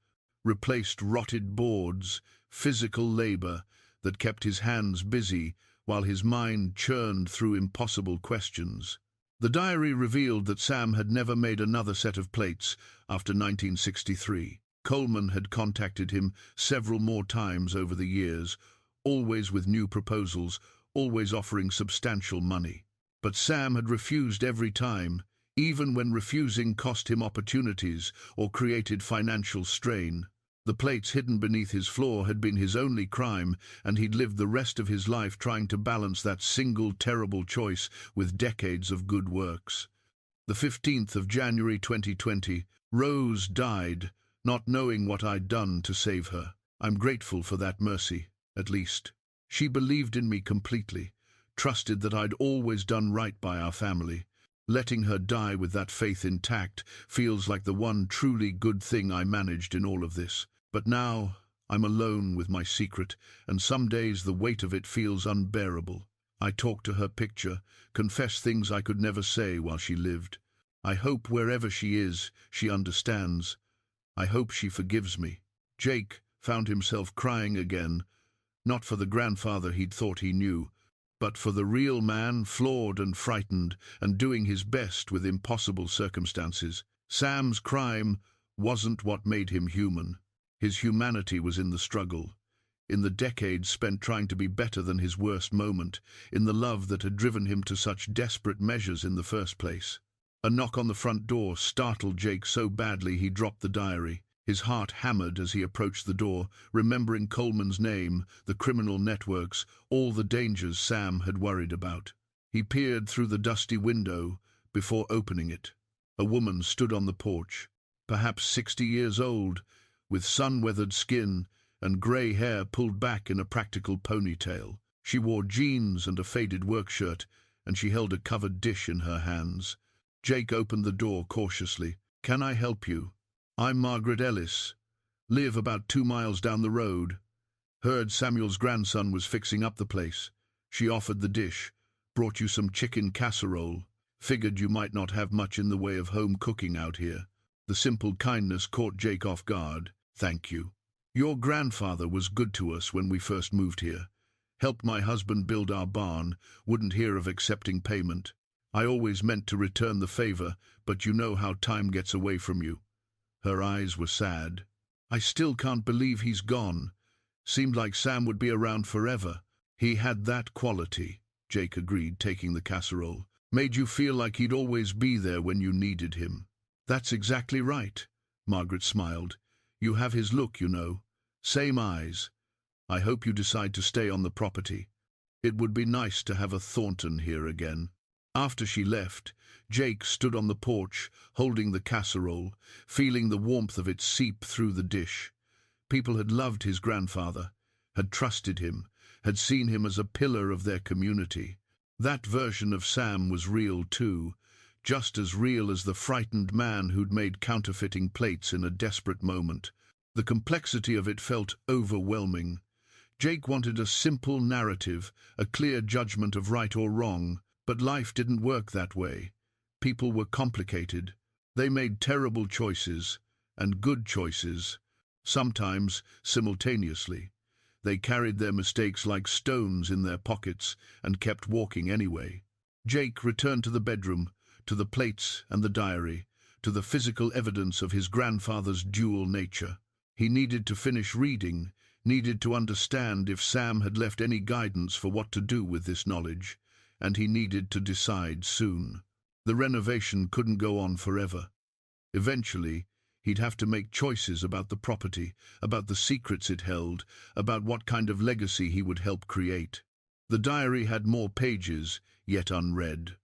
replaced rotted boards, physical labor that kept his hands busy while his mind churned through impossible questions. The diary revealed that Sam had never made another set of plates after 1963. Coleman had contacted him several more times over the years, always with new proposals, always offering substantial money. But Sam had refused every time, even when refusing cost him opportunities or created financial strain. The plates hidden beneath his floor had been his only crime, and he'd lived the rest of his life trying to balance that single terrible choice with decades of good works. The 15th of January 2020, Rose died, not knowing what I'd done to save her. I'm grateful for that mercy, at least. She believed in me completely, trusted that I'd always done right by our family. Letting her die with that faith intact feels like the one truly good thing I managed in all of this. But now I'm alone with my secret, and some days the weight of it feels unbearable. I talk to her picture, confess things I could never say while she lived. I hope wherever she is, she understands. I hope she forgives me. Jake found himself crying again, not for the grandfather he'd thought he knew, but for the real man, flawed and frightened, and doing his best with impossible circumstances. Sam's crime wasn't what made him human. His humanity was in the struggle, in the decades spent trying to be better than his worst moment, in the love that had driven him to such desperate measures in the first place. A knock on the front door startled Jake so badly he dropped the diary. His heart hammered as he approached the door, remembering Coleman's name, the criminal networks, all the dangers Sam had worried about. He peered through the dusty window before opening it. A woman stood on the porch, perhaps 60 years old, with sun-weathered skin and grey hair pulled back in a practical ponytail. She wore jeans and a faded work shirt, and she held a covered dish in her hands. Jake opened the door cautiously. "Can I help you? I'm Margaret Ellis. Live about 2 miles down the road. Heard Samuel's grandson was fixing up the place. She offered the dish. Brought you some chicken casserole. Figured you might not have much in the way of home cooking out here." The simple kindness caught Jake off guard. "Thank you. Your grandfather was good to us when we first moved here. Helped my husband build our barn, wouldn't hear of accepting payment. I always meant to return the favor, but you know how time gets away from you." Her eyes were sad. "I still can't believe he's gone. Seemed like Sam would be around forever." "He had that quality," Jake agreed, taking the casserole. "Made you feel like he'd always be there when you needed him." "That's exactly right," Margaret smiled. "You have his look, you know. Same eyes. I hope you decide to stay on the property. It would be nice to have a Thornton here again." After she left, Jake stood on the porch, holding the casserole, feeling the warmth of it seep through the dish. People had loved his grandfather, had trusted him, had seen him as a pillar of their community. That version of Sam was real too, just as real as the frightened man who'd made counterfeiting plates in a desperate moment. The complexity of it felt overwhelming. Jake wanted a simple narrative, a clear judgment of right or wrong, but life didn't work that way. People were complicated. They made terrible choices, and good choices, sometimes simultaneously. They carried their mistakes like stones in their pockets and kept walking anyway. Jake returned to the bedroom, to the plates and the diary, to the physical evidence of his grandfather's dual nature. He needed to finish reading, needed to understand if Sam had left any guidance for what to do with this knowledge, and he needed to decide soon. The renovation couldn't go on forever. Eventually, he'd have to make choices about the property, about the secrets it held, about what kind of legacy he would help create. The diary had more pages, yet unread.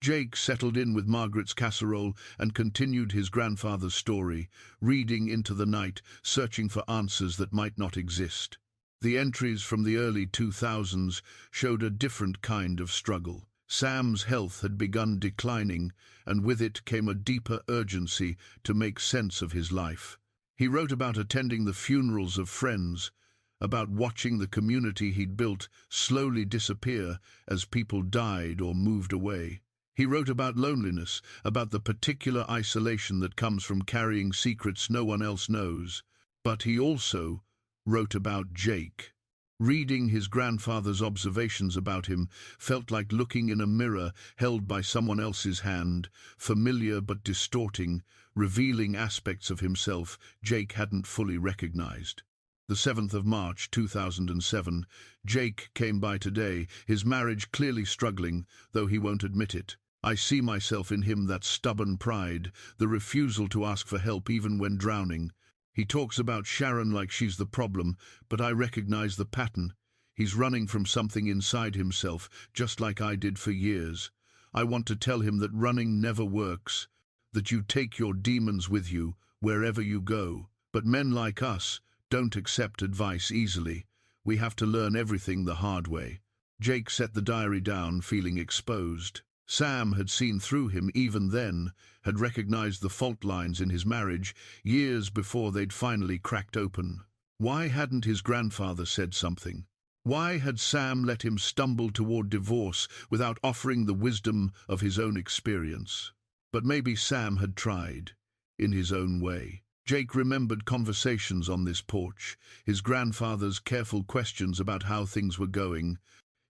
Jake settled in with Margaret's casserole and continued his grandfather's story, reading into the night, searching for answers that might not exist. The entries from the early 2000s showed a different kind of struggle. Sam's health had begun declining, and with it came a deeper urgency to make sense of his life. He wrote about attending the funerals of friends, about watching the community he'd built slowly disappear as people died or moved away. He wrote about loneliness, about the particular isolation that comes from carrying secrets no one else knows. But he also wrote about Jake. Reading his grandfather's observations about him felt like looking in a mirror held by someone else's hand, familiar but distorting, revealing aspects of himself Jake hadn't fully recognized. The 7th of March 2007, Jake came by today, his marriage clearly struggling, though he won't admit it. I see myself in him, that stubborn pride, the refusal to ask for help even when drowning. He talks about Sharon like she's the problem, but I recognize the pattern. He's running from something inside himself, just like I did for years. I want to tell him that running never works, that you take your demons with you wherever you go. But men like us don't accept advice easily. We have to learn everything the hard way. Jake set the diary down, feeling exposed. Sam had seen through him even then, had recognized the fault lines in his marriage years before they'd finally cracked open. Why hadn't his grandfather said something? Why had Sam let him stumble toward divorce without offering the wisdom of his own experience? But maybe Sam had tried, in his own way. Jake remembered conversations on this porch, his grandfather's careful questions about how things were going,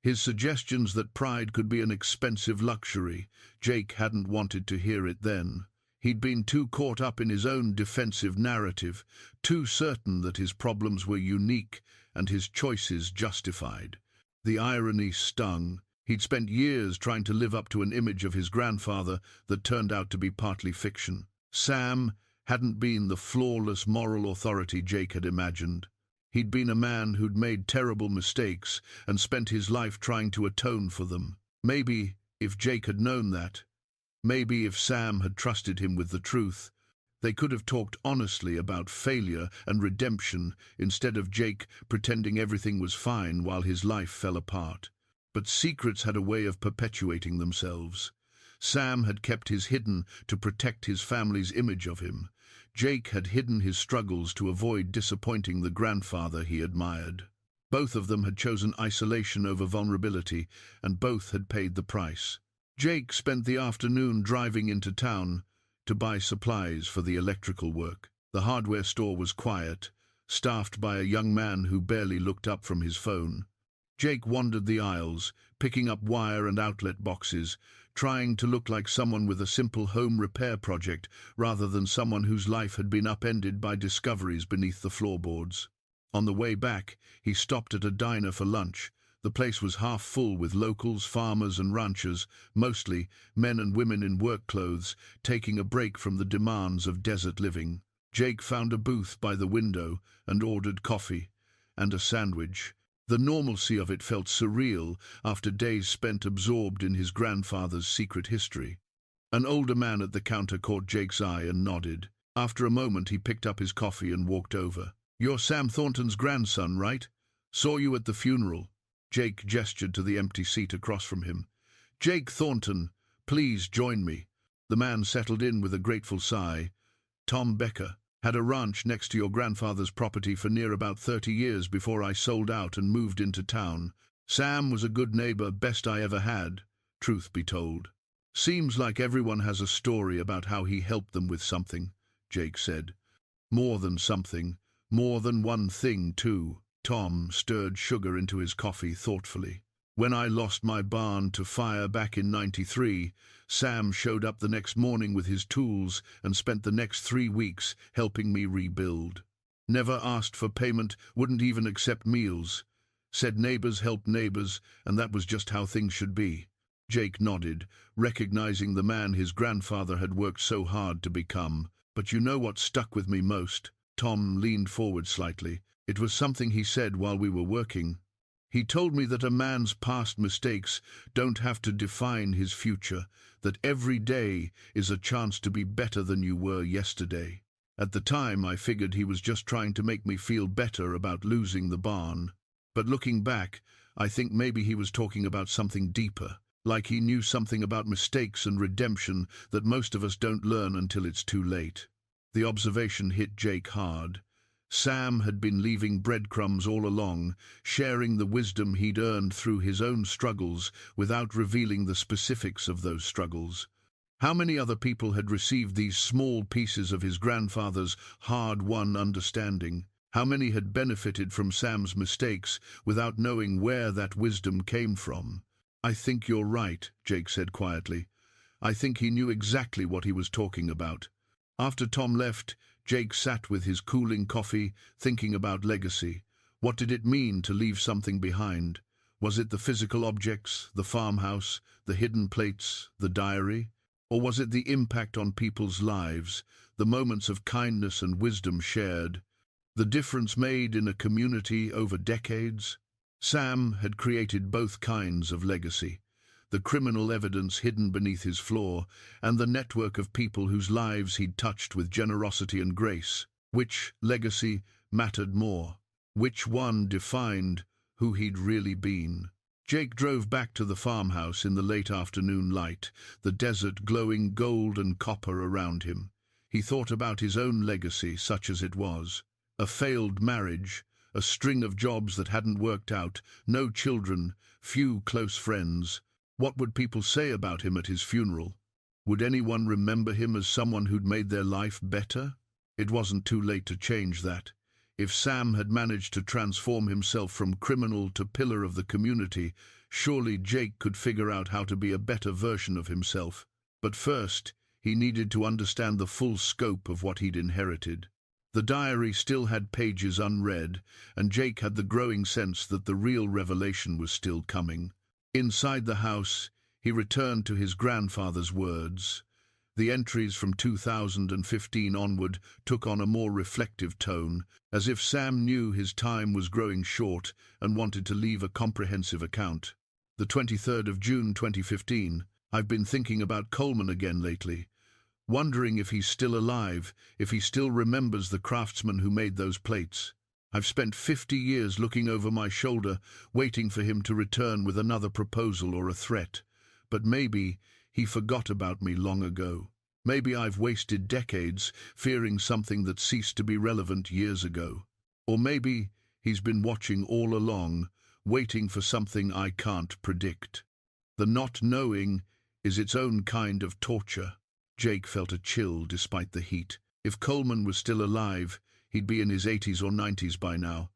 his suggestions that pride could be an expensive luxury. Jake hadn't wanted to hear it then. He'd been too caught up in his own defensive narrative, too certain that his problems were unique and his choices justified. The irony stung. He'd spent years trying to live up to an image of his grandfather that turned out to be partly fiction. Sam hadn't been the flawless moral authority Jake had imagined. He'd been a man who'd made terrible mistakes and spent his life trying to atone for them. Maybe if Jake had known that, maybe if Sam had trusted him with the truth, they could have talked honestly about failure and redemption instead of Jake pretending everything was fine while his life fell apart. But secrets had a way of perpetuating themselves. Sam had kept his hidden to protect his family's image of him. Jake had hidden his struggles to avoid disappointing the grandfather he admired. Both of them had chosen isolation over vulnerability, and both had paid the price. Jake spent the afternoon driving into town to buy supplies for the electrical work. The hardware store was quiet, staffed by a young man who barely looked up from his phone. Jake wandered the aisles, picking up wire and outlet boxes, trying to look like someone with a simple home repair project rather than someone whose life had been upended by discoveries beneath the floorboards. On the way back, he stopped at a diner for lunch. The place was half full with locals, farmers and ranchers, mostly men and women in work clothes, taking a break from the demands of desert living. Jake found a booth by the window and ordered coffee and a sandwich. The normalcy of it felt surreal after days spent absorbed in his grandfather's secret history. An older man at the counter caught Jake's eye and nodded. After a moment, he picked up his coffee and walked over. "You're Sam Thornton's grandson, right? Saw you at the funeral." Jake gestured to the empty seat across from him. "Jake Thornton, please join me." The man settled in with a grateful sigh. "Tom Becker. Had a ranch next to your grandfather's property for near about 30 years before I sold out and moved into town. Sam was a good neighbor, best I ever had, truth be told." "Seems like everyone has a story about how he helped them with something," Jake said. "More than something, more than one thing, too." Tom stirred sugar into his coffee thoughtfully. "When I lost my barn to fire back in '93, Sam showed up the next morning with his tools and spent the next 3 weeks helping me rebuild. Never asked for payment, wouldn't even accept meals. Said neighbors help neighbors, and that was just how things should be." Jake nodded, recognizing the man his grandfather had worked so hard to become. "But you know what stuck with me most?" Tom leaned forward slightly. "It was something he said while we were working. He told me that a man's past mistakes don't have to define his future, that every day is a chance to be better than you were yesterday. At the time, I figured he was just trying to make me feel better about losing the barn. But looking back, I think maybe he was talking about something deeper, like he knew something about mistakes and redemption that most of us don't learn until it's too late." The observation hit Jake hard. Sam had been leaving breadcrumbs all along, sharing the wisdom he'd earned through his own struggles without revealing the specifics of those struggles. How many other people had received these small pieces of his grandfather's hard-won understanding? How many had benefited from Sam's mistakes without knowing where that wisdom came from? "I think you're right," Jake said quietly. "I think he knew exactly what he was talking about." After Tom left, Jake sat with his cooling coffee, thinking about legacy. What did it mean to leave something behind? Was it the physical objects, the farmhouse, the hidden plates, the diary? Or was it the impact on people's lives, the moments of kindness and wisdom shared, the difference made in a community over decades? Sam had created both kinds of legacy: the criminal evidence hidden beneath his floor, and the network of people whose lives he'd touched with generosity and grace. Which legacy mattered more? Which one defined who he'd really been? Jake drove back to the farmhouse in the late afternoon light, the desert glowing gold and copper around him. He thought about his own legacy, such as it was. A failed marriage, a string of jobs that hadn't worked out, no children, few close friends. What would people say about him at his funeral? Would anyone remember him as someone who'd made their life better? It wasn't too late to change that. If Sam had managed to transform himself from criminal to pillar of the community, surely Jake could figure out how to be a better version of himself. But first, he needed to understand the full scope of what he'd inherited. The diary still had pages unread, and Jake had the growing sense that the real revelation was still coming. Inside the house, he returned to his grandfather's words. The entries from 2015 onward took on a more reflective tone, as if Sam knew his time was growing short and wanted to leave a comprehensive account. The 23rd of June 2015, "I've been thinking about Coleman again lately, wondering if he's still alive, if he still remembers the craftsman who made those plates. I've spent 50 years looking over my shoulder, waiting for him to return with another proposal or a threat. But maybe he forgot about me long ago. Maybe I've wasted decades fearing something that ceased to be relevant years ago. Or maybe he's been watching all along, waiting for something I can't predict. The not knowing is its own kind of torture." Jake felt a chill despite the heat. If Coleman was still alive, he'd be in his 80s or 90s by now.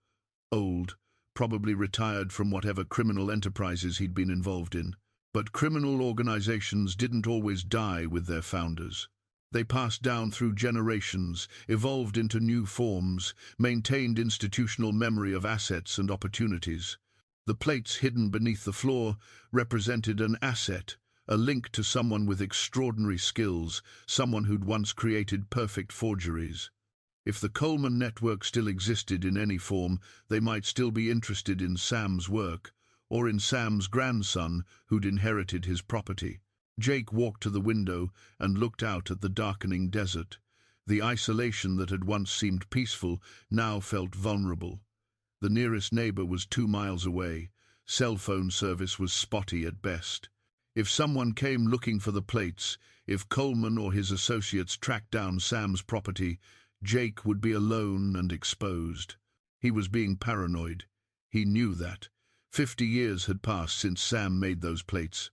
Old, probably retired from whatever criminal enterprises he'd been involved in. But criminal organizations didn't always die with their founders. They passed down through generations, evolved into new forms, maintained institutional memory of assets and opportunities. The plates hidden beneath the floor represented an asset, a link to someone with extraordinary skills, someone who'd once created perfect forgeries. If the Coleman network still existed in any form, they might still be interested in Sam's work, or in Sam's grandson who'd inherited his property. Jake walked to the window and looked out at the darkening desert. The isolation that had once seemed peaceful now felt vulnerable. The nearest neighbor was 2 miles away. Cell phone service was spotty at best. If someone came looking for the plates, if Coleman or his associates tracked down Sam's property, Jake would be alone and exposed. He was being paranoid. He knew that. 50 years had passed since Sam made those plates.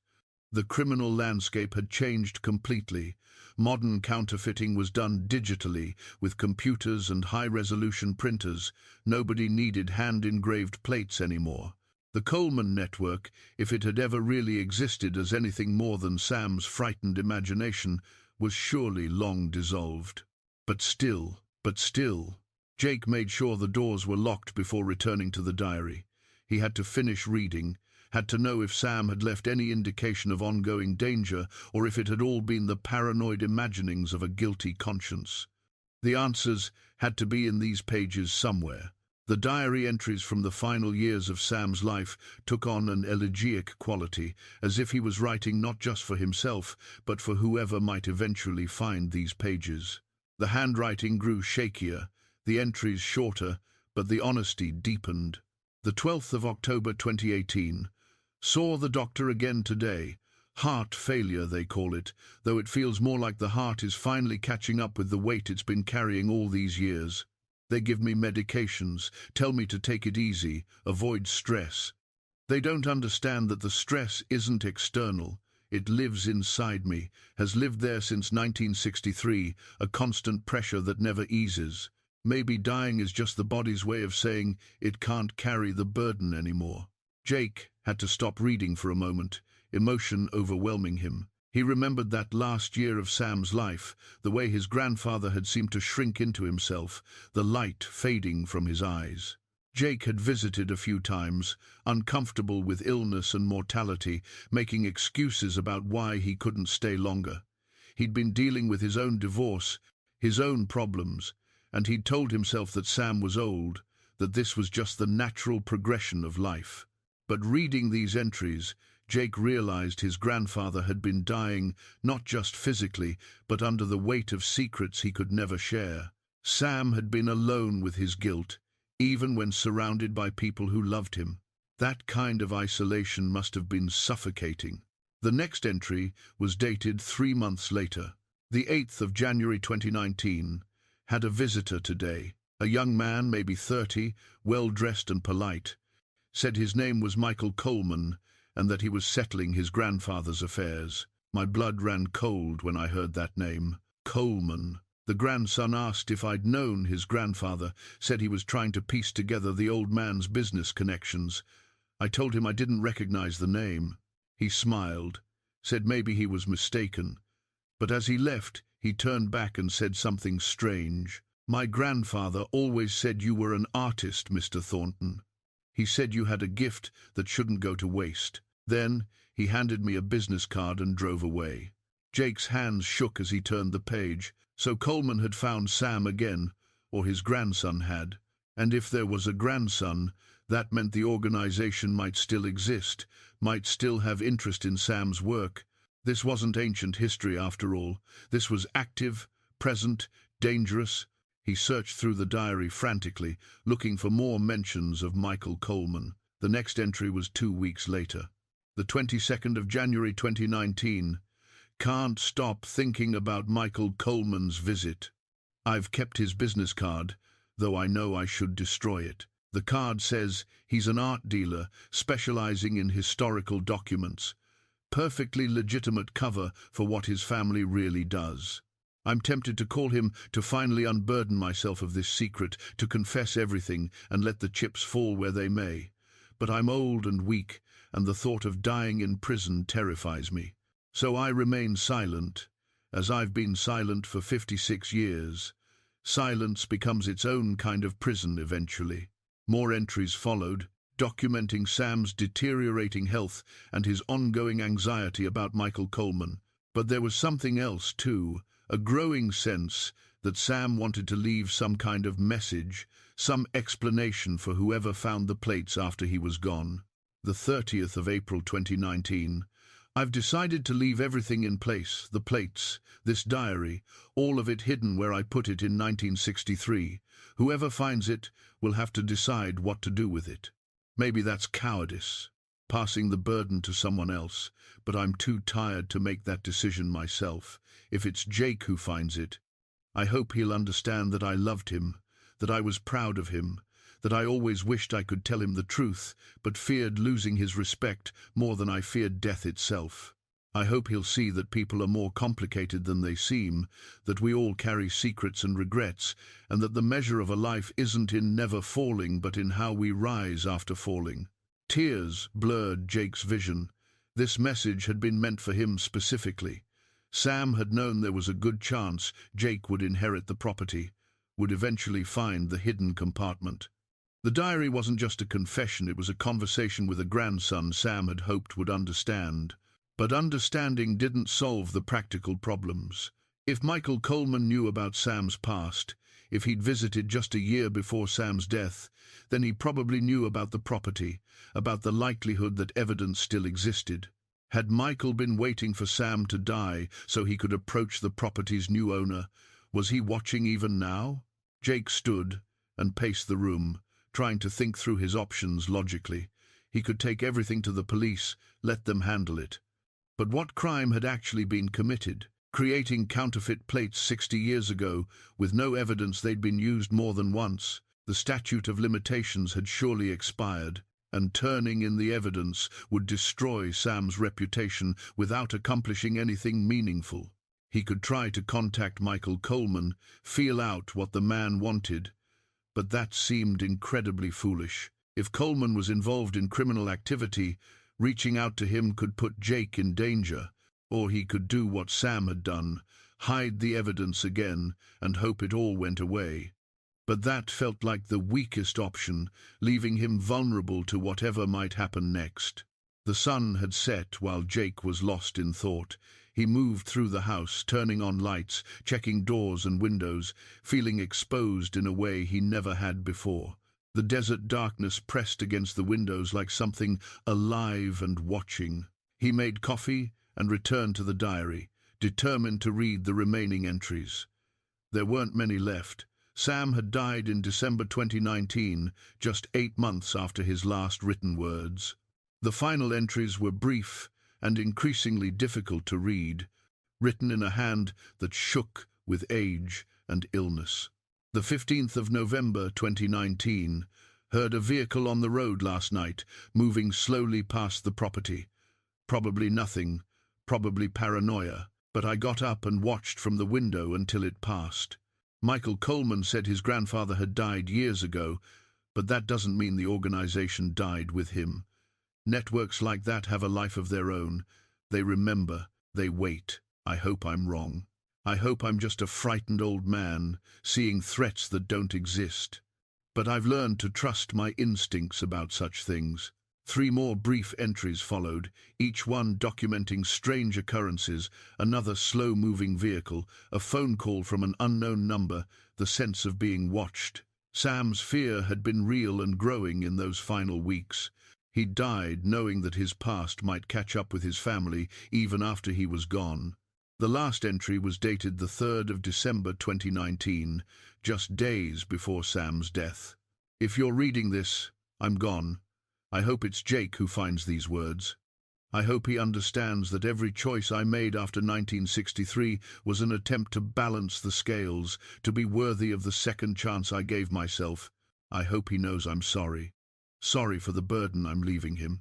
The criminal landscape had changed completely. Modern counterfeiting was done digitally, with computers and high-resolution printers. Nobody needed hand-engraved plates anymore. The Coleman network, if it had ever really existed as anything more than Sam's frightened imagination, was surely long dissolved. But still, Jake made sure the doors were locked before returning to the diary. He had to finish reading, had to know if Sam had left any indication of ongoing danger or if it had all been the paranoid imaginings of a guilty conscience. The answers had to be in these pages somewhere. The diary entries from the final years of Sam's life took on an elegiac quality, as if he was writing not just for himself, but for whoever might eventually find these pages. The handwriting grew shakier, the entries shorter, but the honesty deepened. The 12th of October 2018. Saw the doctor again today. Heart failure, they call it, though it feels more like the heart is finally catching up with the weight it's been carrying all these years. They give me medications, tell me to take it easy, avoid stress. They don't understand that the stress isn't external. It lives inside me, has lived there since 1963, a constant pressure that never eases. Maybe dying is just the body's way of saying it can't carry the burden anymore. Jake had to stop reading for a moment, emotion overwhelming him. He remembered that last year of Sam's life, the way his grandfather had seemed to shrink into himself, the light fading from his eyes. Jake had visited a few times, uncomfortable with illness and mortality, making excuses about why he couldn't stay longer. He'd been dealing with his own divorce, his own problems, and he'd told himself that Sam was old, that this was just the natural progression of life. But reading these entries, Jake realized his grandfather had been dying not just physically, but under the weight of secrets he could never share. Sam had been alone with his guilt, even when surrounded by people who loved him. That kind of isolation must have been suffocating. The next entry was dated 3 months later. The 8th of January 2019. Had a visitor today. A young man, maybe 30, well-dressed and polite. Said his name was Michael Coleman and that he was settling his grandfather's affairs. My blood ran cold when I heard that name. Coleman. The grandson asked if I'd known his grandfather, said he was trying to piece together the old man's business connections. I told him I didn't recognize the name. He smiled, said maybe he was mistaken. But as he left, he turned back and said something strange. My grandfather always said you were an artist, Mr. Thornton. He said you had a gift that shouldn't go to waste. Then he handed me a business card and drove away. Jake's hands shook as he turned the page. So Coleman had found Sam again, or his grandson had. And if there was a grandson, that meant the organization might still exist, might still have interest in Sam's work. This wasn't ancient history after all. This was active, present, dangerous. He searched through the diary frantically, looking for more mentions of Michael Coleman. The next entry was 2 weeks later. The 22nd of January 2019. Can't stop thinking about Michael Coleman's visit. I've kept his business card, though I know I should destroy it. The card says he's an art dealer specializing in historical documents. Perfectly legitimate cover for what his family really does. I'm tempted to call him to finally unburden myself of this secret, to confess everything and let the chips fall where they may. But I'm old and weak, and the thought of dying in prison terrifies me. So I remain silent, as I've been silent for 56 years. Silence becomes its own kind of prison eventually. More entries followed, documenting Sam's deteriorating health and his ongoing anxiety about Michael Coleman. But there was something else too, a growing sense that Sam wanted to leave some kind of message, some explanation for whoever found the plates after he was gone. The 30th of April 2019. I've decided to leave everything in place, the plates, this diary, all of it hidden where I put it in 1963. Whoever finds it will have to decide what to do with it. Maybe that's cowardice, passing the burden to someone else, but I'm too tired to make that decision myself. If it's Jake who finds it, I hope he'll understand that I loved him, that I was proud of him, that I always wished I could tell him the truth, but feared losing his respect more than I feared death itself. I hope he'll see that people are more complicated than they seem, that we all carry secrets and regrets, and that the measure of a life isn't in never falling, but in how we rise after falling. Tears blurred Jake's vision. This message had been meant for him specifically. Sam had known there was a good chance Jake would inherit the property, would eventually find the hidden compartment. The diary wasn't just a confession, it was a conversation with a grandson Sam had hoped would understand. But understanding didn't solve the practical problems. If Michael Coleman knew about Sam's past, if he'd visited just a year before Sam's death, then he probably knew about the property, about the likelihood that evidence still existed. Had Michael been waiting for Sam to die so he could approach the property's new owner? Was he watching even now? Jake stood and paced the room, trying to think through his options logically. He could take everything to the police, let them handle it. But what crime had actually been committed? Creating counterfeit plates 60 years ago, with no evidence they'd been used more than once. The statute of limitations had surely expired, and turning in the evidence would destroy Sam's reputation without accomplishing anything meaningful. He could try to contact Michael Coleman, feel out what the man wanted, but that seemed incredibly foolish. If Coleman was involved in criminal activity, reaching out to him could put Jake in danger, or he could do what Sam had done, hide the evidence again and hope it all went away. But that felt like the weakest option, leaving him vulnerable to whatever might happen next. The sun had set while Jake was lost in thought. He moved through the house, turning on lights, checking doors and windows, feeling exposed in a way he never had before. The desert darkness pressed against the windows like something alive and watching. He made coffee and returned to the diary, determined to read the remaining entries. There weren't many left. Sam had died in December 2019, just 8 months after his last written words. The final entries were brief and increasingly difficult to read, written in a hand that shook with age and illness. The 15th of November 2019, heard a vehicle on the road last night, moving slowly past the property. Probably nothing, probably paranoia, but I got up and watched from the window until it passed. Michael Coleman said his grandfather had died years ago, but that doesn't mean the organization died with him. Networks like that have a life of their own. They remember, they wait. I hope I'm wrong. I hope I'm just a frightened old man, seeing threats that don't exist. But I've learned to trust my instincts about such things. 3 more brief entries followed, each one documenting strange occurrences, another slow-moving vehicle, a phone call from an unknown number, the sense of being watched. Sam's fear had been real and growing in those final weeks. He died knowing that his past might catch up with his family even after he was gone. The last entry was dated the 3rd of December 2019, just days before Sam's death. If you're reading this, I'm gone. I hope it's Jake who finds these words. I hope he understands that every choice I made after 1963 was an attempt to balance the scales, to be worthy of the second chance I gave myself. I hope he knows I'm sorry. Sorry for the burden I'm leaving him.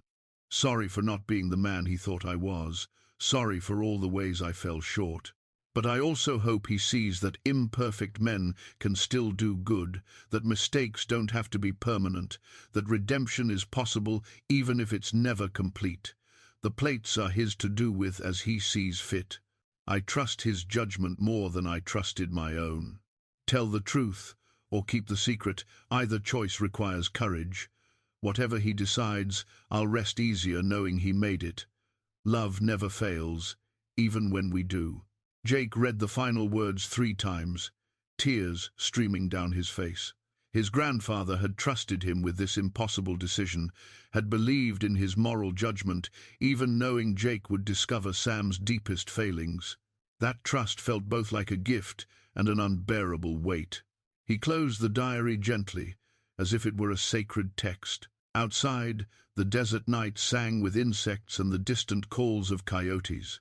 Sorry for not being the man he thought I was. Sorry for all the ways I fell short. But I also hope he sees that imperfect men can still do good, that mistakes don't have to be permanent, that redemption is possible even if it's never complete. The plates are his to do with as he sees fit. I trust his judgment more than I trusted my own. Tell the truth or keep the secret, either choice requires courage. Whatever he decides, I'll rest easier knowing he made it. Love never fails, even when we do. Jake read the final words 3 times, tears streaming down his face. His grandfather had trusted him with this impossible decision, had believed in his moral judgment, even knowing Jake would discover Sam's deepest failings. That trust felt both like a gift and an unbearable weight. He closed the diary gently, as if it were a sacred text. Outside, the desert night sang with insects and the distant calls of coyotes.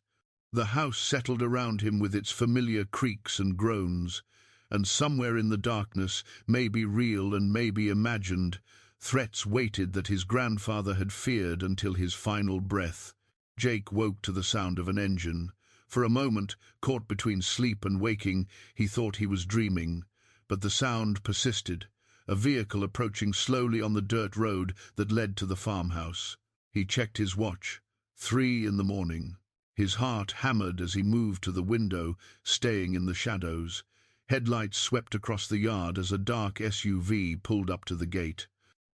The house settled around him with its familiar creaks and groans, and somewhere in the darkness, maybe real and maybe imagined, threats waited that his grandfather had feared until his final breath. Jake woke to the sound of an engine. For a moment, caught between sleep and waking, he thought he was dreaming, but the sound persisted. A vehicle approaching slowly on the dirt road that led to the farmhouse. He checked his watch. 3 in the morning. His heart hammered as he moved to the window, staying in the shadows. Headlights swept across the yard as a dark SUV pulled up to the gate.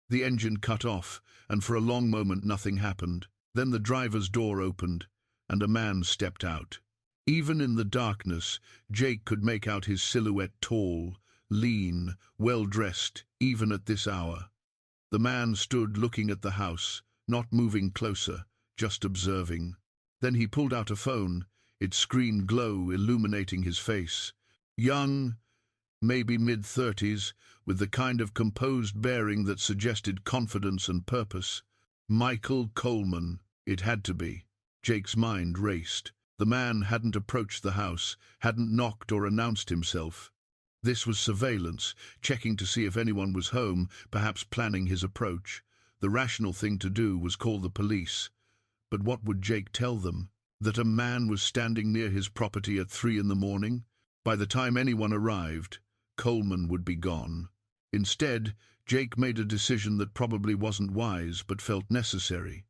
The engine cut off, and for a long moment nothing happened. Then the driver's door opened, and a man stepped out. Even in the darkness, Jake could make out his silhouette, tall, lean, well-dressed, even at this hour. The man stood looking at the house, not moving closer, just observing. Then he pulled out a phone, its screen glow illuminating his face. Young, maybe mid-30s, with the kind of composed bearing that suggested confidence and purpose. Michael Coleman, it had to be. Jake's mind raced. The man hadn't approached the house, hadn't knocked or announced himself. This was surveillance, checking to see if anyone was home, perhaps planning his approach. The rational thing to do was call the police. But what would Jake tell them? That a man was standing near his property at 3 in the morning? By the time anyone arrived, Coleman would be gone. Instead, Jake made a decision that probably wasn't wise but felt necessary.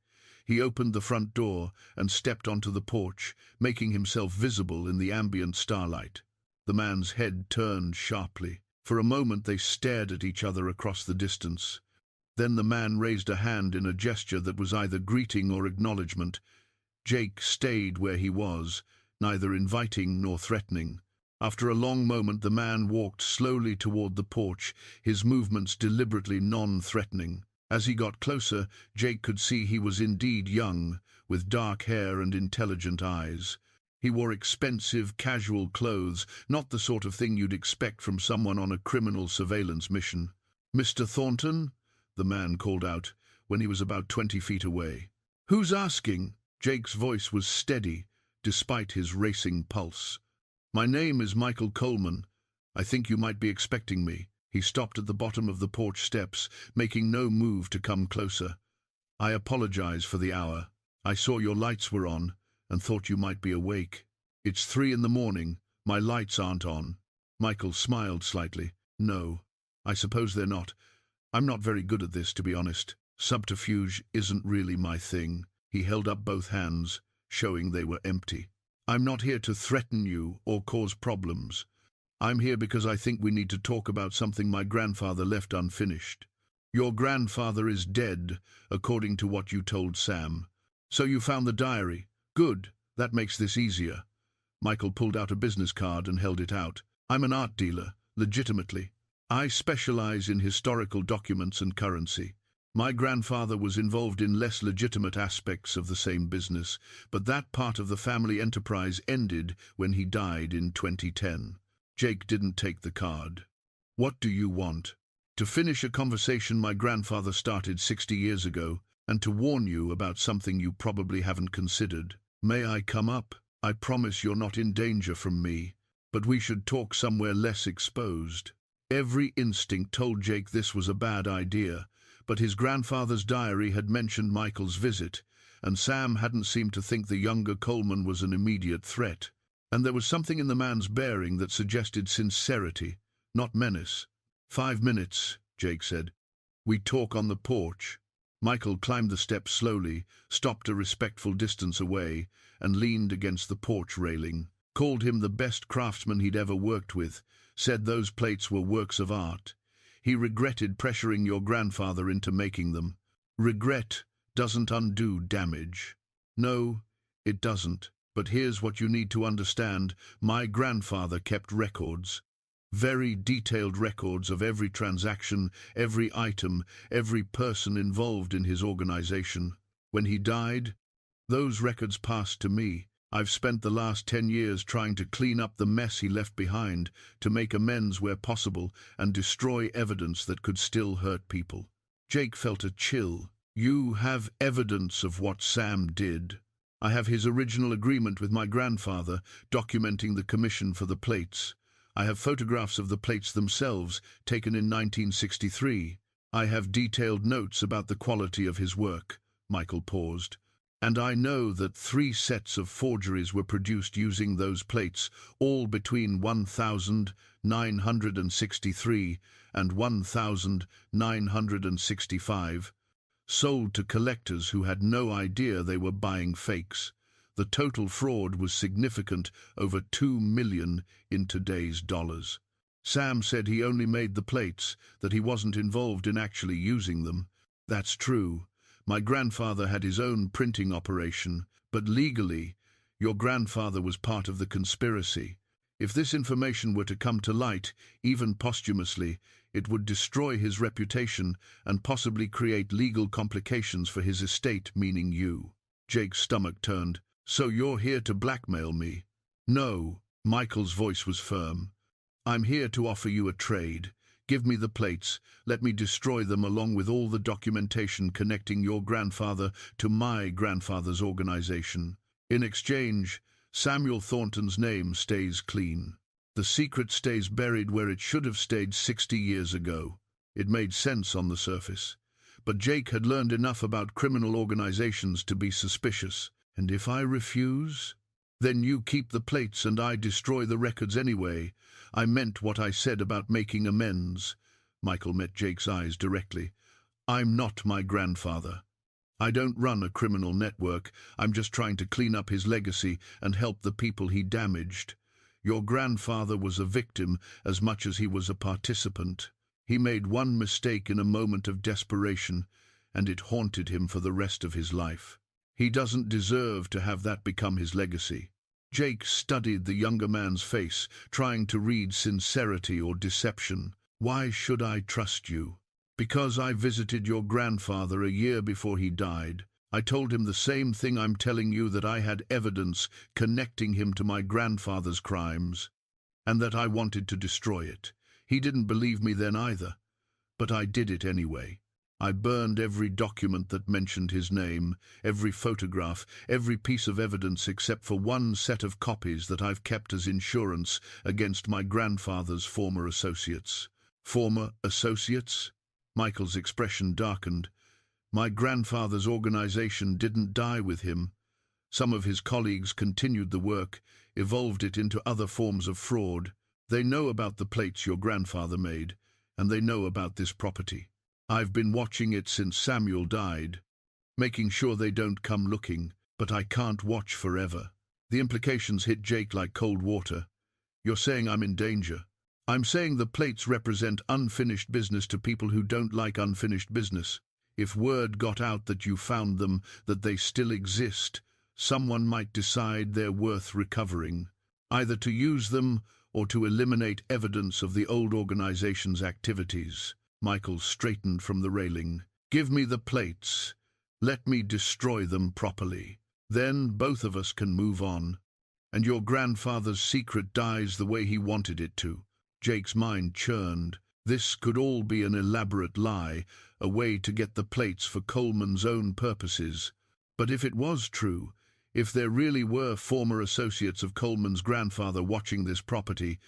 He opened the front door and stepped onto the porch, making himself visible in the ambient starlight. The man's head turned sharply. For a moment they stared at each other across the distance. Then the man raised a hand in a gesture that was either greeting or acknowledgement. Jake stayed where he was, neither inviting nor threatening. After a long moment the man walked slowly toward the porch, his movements deliberately non-threatening. As he got closer, Jake could see he was indeed young, with dark hair and intelligent eyes. He wore expensive, casual clothes, not the sort of thing you'd expect from someone on a criminal surveillance mission. "Mr. Thornton?" the man called out, when he was about 20 feet away. "Who's asking?" Jake's voice was steady, despite his racing pulse. "My name is Michael Coleman. I think you might be expecting me." He stopped at the bottom of the porch steps, making no move to come closer. "I apologize for the hour. I saw your lights were on and thought you might be awake. It's 3 in the morning. My lights aren't on." Michael smiled slightly. "No, I suppose they're not. I'm not very good at this, to be honest. Subterfuge isn't really my thing." He held up both hands, showing they were empty. "I'm not here to threaten you or cause problems. I'm here because I think we need to talk about something my grandfather left unfinished. Your grandfather is dead, according to what you told Sam. So you found the diary. Good, that makes this easier." Michael pulled out a business card and held it out. "I'm an art dealer, legitimately. I specialize in historical documents and currency. My grandfather was involved in less legitimate aspects of the same business, but that part of the family enterprise ended when he died in 2010. Jake didn't take the card. "What do you want?" "To finish a conversation my grandfather started 60 years ago, and to warn you about something you probably haven't considered." "May I come up? I promise you're not in danger from me, but we should talk somewhere less exposed." Every instinct told Jake this was a bad idea, but his grandfather's diary had mentioned Michael's visit, and Sam hadn't seemed to think the younger Coleman was an immediate threat. And there was something in the man's bearing that suggested sincerity, not menace. 5 minutes, Jake said. "We talk on the porch." Michael climbed the steps slowly, stopped a respectful distance away, and leaned against the porch railing. Called him the best craftsman he'd ever worked with, said those plates were works of art. He regretted pressuring your grandfather into making them. Regret doesn't undo damage. "No, it doesn't. But here's what you need to understand. My grandfather kept records. Very detailed records of every transaction, every item, every person involved in his organization. When he died, those records passed to me. I've spent the last 10 years trying to clean up the mess he left behind, to make amends where possible, and destroy evidence that could still hurt people." Jake felt a chill. "You have evidence of what Sam did?" "I have his original agreement with my grandfather, documenting the commission for the plates. I have photographs of the plates themselves, taken in 1963. I have detailed notes about the quality of his work." Michael paused. "And I know that 3 sets of forgeries were produced using those plates, all between 1963 and 1965. Sold to collectors who had no idea they were buying fakes. The total fraud was significant, over $2 million in today's dollars. Sam said he only made the plates, that he wasn't involved in actually using them. That's true. My grandfather had his own printing operation, but legally, your grandfather was part of the conspiracy. If this information were to come to light, even posthumously, it would destroy his reputation and possibly create legal complications for his estate, meaning you." Jake's stomach turned. "So you're here to blackmail me?" "No," Michael's voice was firm. "I'm here to offer you a trade. Give me the plates. Let me destroy them along with all the documentation connecting your grandfather to my grandfather's organization. In exchange, Samuel Thornton's name stays clean. The secret stays buried where it should have stayed 60 years ago. It made sense on the surface. But Jake had learned enough about criminal organizations to be suspicious. And if I refuse? Then you keep the plates and I destroy the records anyway. I meant what I said about making amends. Michael met Jake's eyes directly. I'm not my grandfather. I don't run a criminal network. I'm just trying to clean up his legacy and help the people he damaged. Your grandfather was a victim as much as he was a participant. He made one mistake in a moment of desperation, and it haunted him for the rest of his life. He doesn't deserve to have that become his legacy. Jake studied the younger man's face, trying to read sincerity or deception. Why should I trust you? Because I visited your grandfather a year before he died. I told him the same thing I'm telling you, that I had evidence connecting him to my grandfather's crimes, and that I wanted to destroy it. He didn't believe me then either, but I did it anyway. I burned every document that mentioned his name, every photograph, every piece of evidence except for one set of copies that I've kept as insurance against my grandfather's former associates. Former associates? Michael's expression darkened. My grandfather's organization didn't die with him. Some of his colleagues continued the work, evolved it into other forms of fraud. They know about the plates your grandfather made, and they know about this property. I've been watching it since Samuel died, making sure they don't come looking, but I can't watch forever. The implications hit Jake like cold water. You're saying I'm in danger. I'm saying the plates represent unfinished business to people who don't like unfinished business. If word got out that you found them, that they still exist, someone might decide they're worth recovering, either to use them or to eliminate evidence of the old organization's activities. Michael straightened from the railing. Give me the plates. Let me destroy them properly. Then both of us can move on. And your grandfather's secret dies the way he wanted it to. Jake's mind churned. This could all be an elaborate lie, a way to get the plates for Coleman's own purposes. But if it was true, if there really were former associates of Coleman's grandfather watching this property,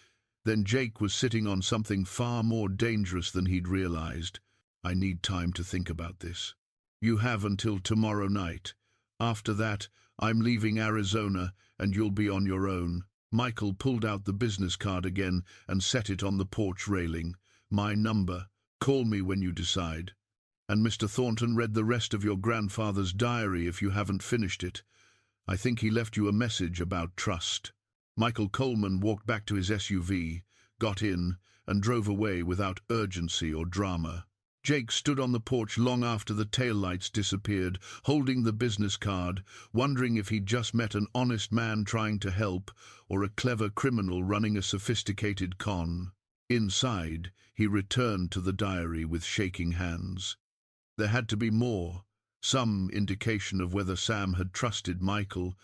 then Jake was sitting on something far more dangerous than he'd realized. I need time to think about this. You have until tomorrow night. After that, I'm leaving Arizona, and you'll be on your own. Michael pulled out the business card again and set it on the porch railing. My number. Call me when you decide. And Mr. Thornton read the rest of your grandfather's diary if you haven't finished it. I think he left you a message about trust. Michael Coleman walked back to his SUV, got in, and drove away without urgency or drama. Jake stood on the porch long after the taillights disappeared, holding the business card, wondering if he'd just met an honest man trying to help or a clever criminal running a sophisticated con. Inside, he returned to the diary with shaking hands. There had to be more, some indication of whether Sam had trusted Michael,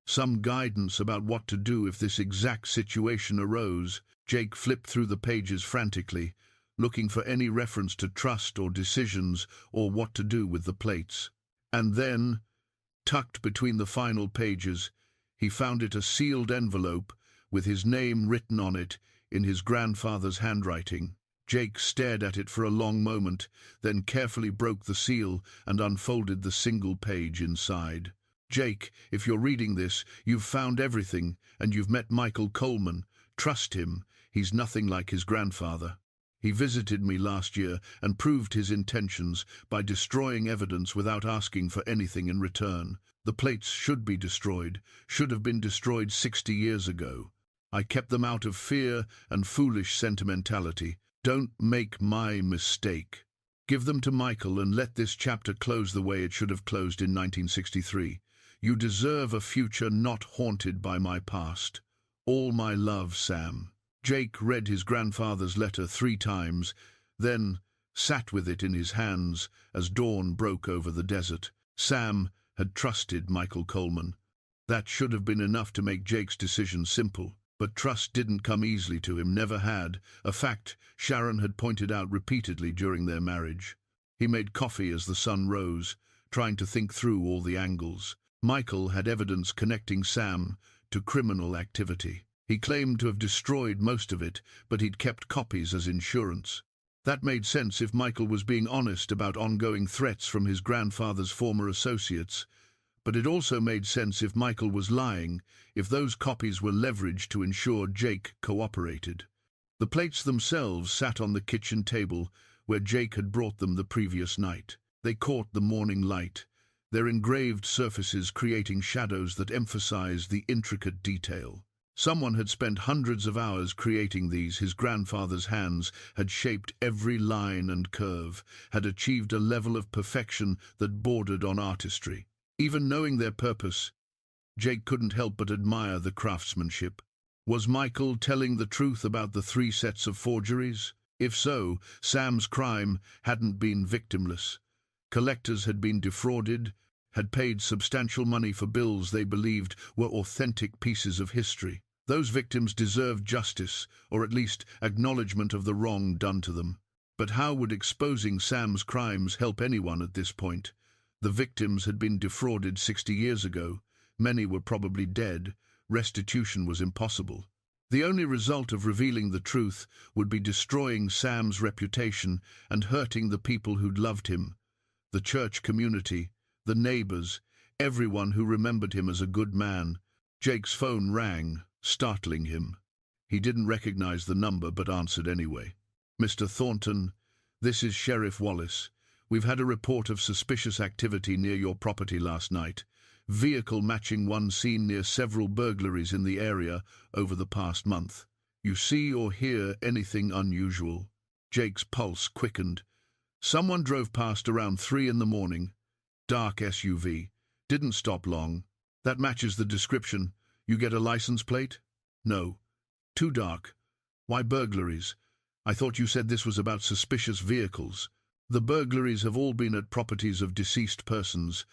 some guidance about what to do if this exact situation arose. Jake flipped through the pages frantically, looking for any reference to trust or decisions or what to do with the plates. And then, tucked between the final pages, he found a sealed envelope with his name written on it in his grandfather's handwriting. Jake stared at it for a long moment, then carefully broke the seal and unfolded the single page inside. Jake, if you're reading this, you've found everything, and you've met Michael Coleman. Trust him. He's nothing like his grandfather. He visited me last year and proved his intentions by destroying evidence without asking for anything in return. The plates should be destroyed, should have been destroyed 60 years ago. I kept them out of fear and foolish sentimentality. Don't make my mistake. Give them to Michael and let this chapter close the way it should have closed in 1963. You deserve a future not haunted by my past. All my love, Sam. Jake read his grandfather's letter 3 times, then sat with it in his hands as dawn broke over the desert. Sam had trusted Michael Coleman. That should have been enough to make Jake's decision simple. But trust didn't come easily to him, never had, a fact Sharon had pointed out repeatedly during their marriage. He made coffee as the sun rose, trying to think through all the angles. Michael had evidence connecting Sam to criminal activity. He claimed to have destroyed most of it, but he'd kept copies as insurance. That made sense if Michael was being honest about ongoing threats from his grandfather's former associates, but it also made sense if Michael was lying, if those copies were leveraged to ensure Jake cooperated. The plates themselves sat on the kitchen table where Jake had brought them the previous night. They caught the morning light, their engraved surfaces creating shadows that emphasized the intricate detail. Someone had spent hundreds of hours creating these. His grandfather's hands had shaped every line and curve, had achieved a level of perfection that bordered on artistry. Even knowing their purpose, Jake couldn't help but admire the craftsmanship. Was Michael telling the truth about the 3 sets of forgeries? If so, Sam's crime hadn't been victimless. Collectors had been defrauded, had paid substantial money for bills they believed were authentic pieces of history. Those victims deserved justice, or at least acknowledgement of the wrong done to them. But how would exposing Sam's crimes help anyone at this point? The victims had been defrauded 60 years ago. Many were probably dead. Restitution was impossible. The only result of revealing the truth would be destroying Sam's reputation and hurting the people who'd loved him. The church community, the neighbors, everyone who remembered him as a good man. Jake's phone rang, startling him. He didn't recognize the number but answered anyway. "Mr. Thornton, this is Sheriff Wallace. We've had a report of suspicious activity near your property last night. Vehicle matching one seen near several burglaries in the area over the past month. You see or hear anything unusual?" Jake's pulse quickened. "Someone drove past around 3 in the morning. Dark SUV. Didn't stop long. That matches the description. You get a license plate?" "No. Too dark. Why burglaries? I thought you said this was about suspicious vehicles." "The burglaries have all been at properties of deceased persons,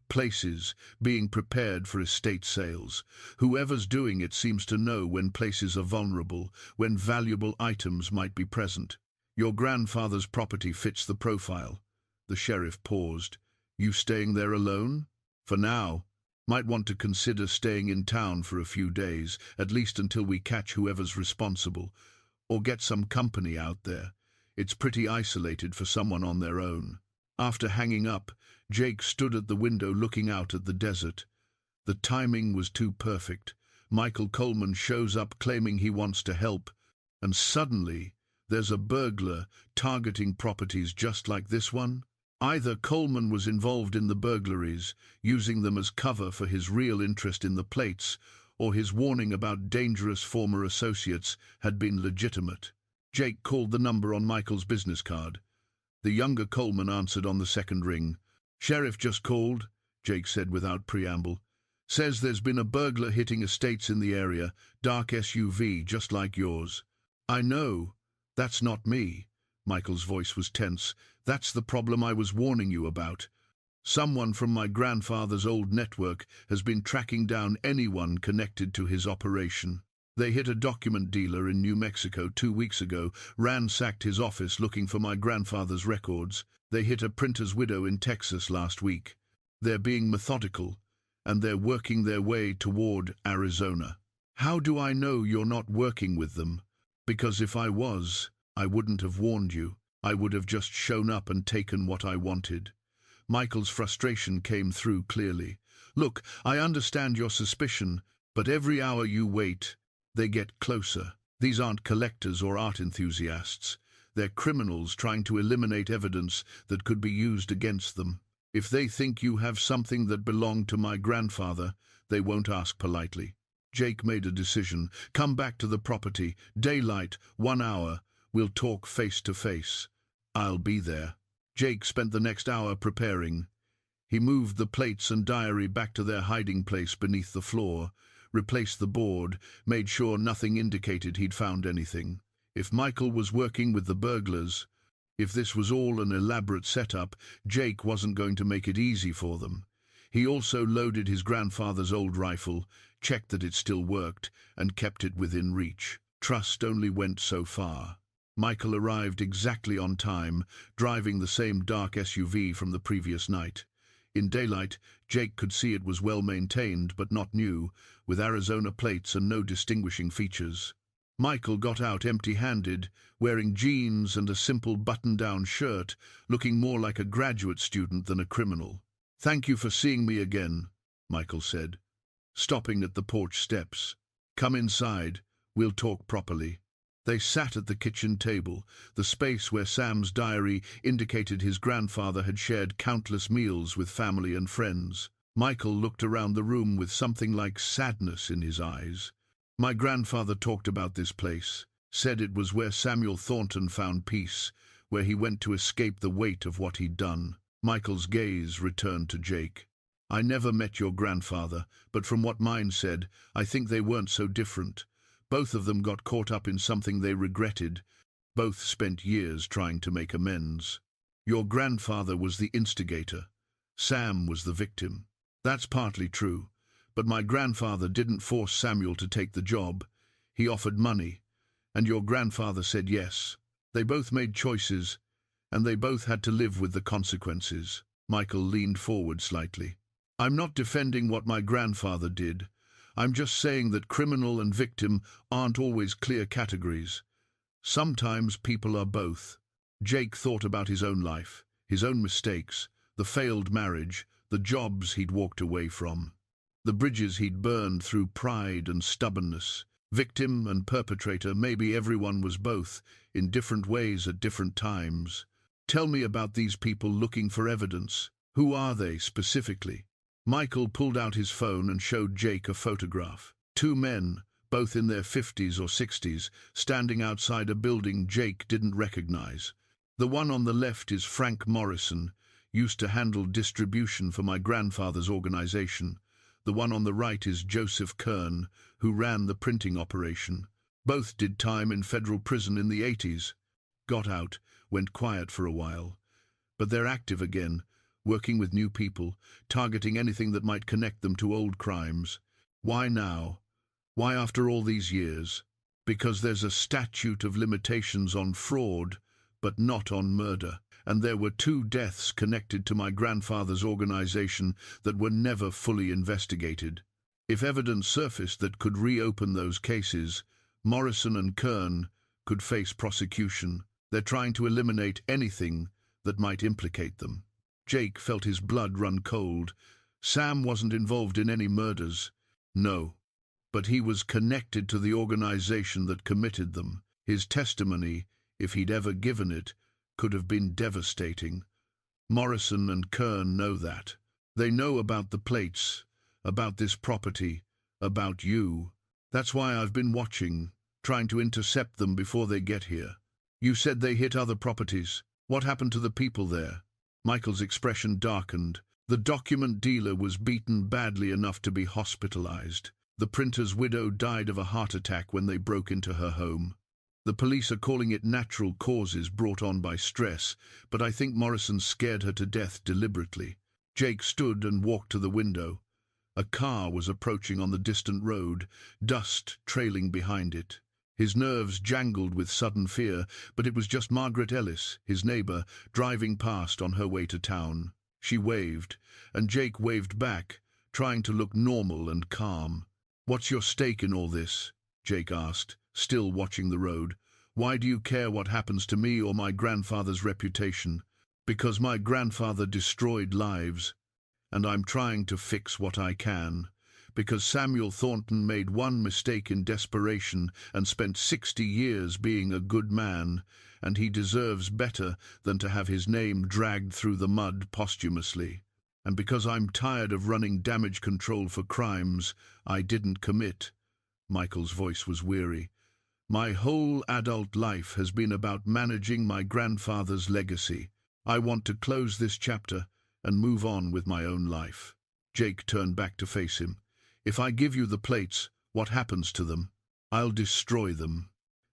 places being prepared for estate sales. Whoever's doing it seems to know when places are vulnerable, when valuable items might be present. Your grandfather's property fits the profile." The sheriff paused. "You staying there alone?" "For now. Might want to consider staying in town for a few days, at least until we catch whoever's responsible, or get some company out there. It's pretty isolated for someone on their own." After hanging up, Jake stood at the window looking out at the desert. The timing was too perfect. Michael Coleman shows up claiming he wants to help, and suddenly there's a burglar targeting properties just like this one. Either Coleman was involved in the burglaries, using them as cover for his real interest in the plates, or his warning about dangerous former associates had been legitimate. Jake called the number on Michael's business card. The younger Coleman answered on the second ring. "Sheriff just called," Jake said without preamble. "Says there's been a burglar hitting estates in the area, dark SUV just like yours." "I know. That's not me." Michael's voice was tense. "That's the problem I was warning you about. Someone from my grandfather's old network has been tracking down anyone connected to his operation. They hit a document dealer in New Mexico 2 weeks ago, ransacked his office looking for my grandfather's records. They hit a printer's widow in Texas last week. They're being methodical, and they're working their way toward Arizona." "How do I know you're not working with them?" "Because if I was, I wouldn't have warned you. I would have just shown up and taken what I wanted." Michael's frustration came through clearly. "Look, I understand your suspicion, but every hour you wait, they get closer. These aren't collectors or art enthusiasts. They're criminals trying to eliminate evidence that could be used against them. If they think you have something that belonged to my grandfather, they won't ask politely." Jake made a decision. "Come back to the property. Daylight, 1 hour. We'll talk face to face." "I'll be there." Jake spent the next hour preparing. He moved the plates and diary back to their hiding place beneath the floor, replaced the board, made sure nothing indicated he'd found anything. If Michael was working with the burglars, if this was all an elaborate setup, Jake wasn't going to make it easy for them. He also loaded his grandfather's old rifle, checked that it still worked, and kept it within reach. Trust only went so far. Michael arrived exactly on time, driving the same dark SUV from the previous night. In daylight, Jake could see it was well maintained but not new, with Arizona plates and no distinguishing features. Michael got out empty-handed, wearing jeans and a simple button-down shirt, looking more like a graduate student than a criminal. "Thank you for seeing me again," Michael said, stopping at the porch steps. "Come inside, we'll talk properly." They sat at the kitchen table, the space where Sam's diary indicated his grandfather had shared countless meals with family and friends. Michael looked around the room with something like sadness in his eyes. "My grandfather talked about this place, said it was where Samuel Thornton found peace, where he went to escape the weight of what he'd done." Michael's gaze returned to Jake. "I never met your grandfather, but from what mine said, I think they weren't so different. Both of them got caught up in something they regretted. Both spent years trying to make amends. Your grandfather was the instigator. Sam was the victim." "That's partly true, but my grandfather didn't force Samuel to take the job. He offered money, and your grandfather said yes. They both made choices, and they both had to live with the consequences." Michael leaned forward slightly. "I'm not defending what my grandfather did. I'm just saying that criminal and victim aren't always clear categories. Sometimes people are both." Jake thought about his own life, his own mistakes, the failed marriage, the jobs he'd walked away from, the bridges he'd burned through pride and stubbornness. Victim and perpetrator, maybe everyone was both, in different ways at different times. "Tell me about these people looking for evidence. Who are they, specifically?" Michael pulled out his phone and showed Jake a photograph. Two men, both in their 50s or 60s, standing outside a building Jake didn't recognize. "The one on the left is Frank Morrison, used to handle distribution for my grandfather's organization. The one on the right is Joseph Kern, who ran the printing operation. Both did time in federal prison in the 80s. Got out, went quiet for a while. But they're active again, working with new people, targeting anything that might connect them to old crimes. Why now? Why after all these years? Because there's a statute of limitations on fraud, but not on murder. And there were two deaths connected to my grandfather's organization that were never fully investigated. If evidence surfaced that could reopen those cases, Morrison and Kern could face prosecution. They're trying to eliminate anything that might implicate them." Jake felt his blood run cold. Sam wasn't involved in any murders. No, but he was connected to the organization that committed them. His testimony, if he'd ever given it, could have been devastating. Morrison and Kern know that. They know about the plates, about this property, about you. That's why I've been watching, trying to intercept them before they get here. "You said they hit other properties. What happened to the people there?" Michael's expression darkened. "The document dealer was beaten badly enough to be hospitalized. The printer's widow died of a heart attack when they broke into her home. The police are calling it natural causes brought on by stress, but I think Morrison scared her to death deliberately." Jake stood and walked to the window. A car was approaching on the distant road, dust trailing behind it. His nerves jangled with sudden fear, but it was just Margaret Ellis, his neighbor, driving past on her way to town. She waved, and Jake waved back, trying to look normal and calm. "What's your stake in all this?" Jake asked, still watching the road. "Why do you care what happens to me or my grandfather's reputation?" "Because my grandfather destroyed lives, and I'm trying to fix what I can. Because Samuel Thornton made one mistake in desperation and spent 60 years being a good man, and he deserves better than to have his name dragged through the mud posthumously. And because I'm tired of running damage control for crimes I didn't commit." Michael's voice was weary. "My whole adult life has been about managing my grandfather's legacy. I want to close this chapter and move on with my own life." Jake turned back to face him. "If I give you the plates, what happens to them?" "I'll destroy them.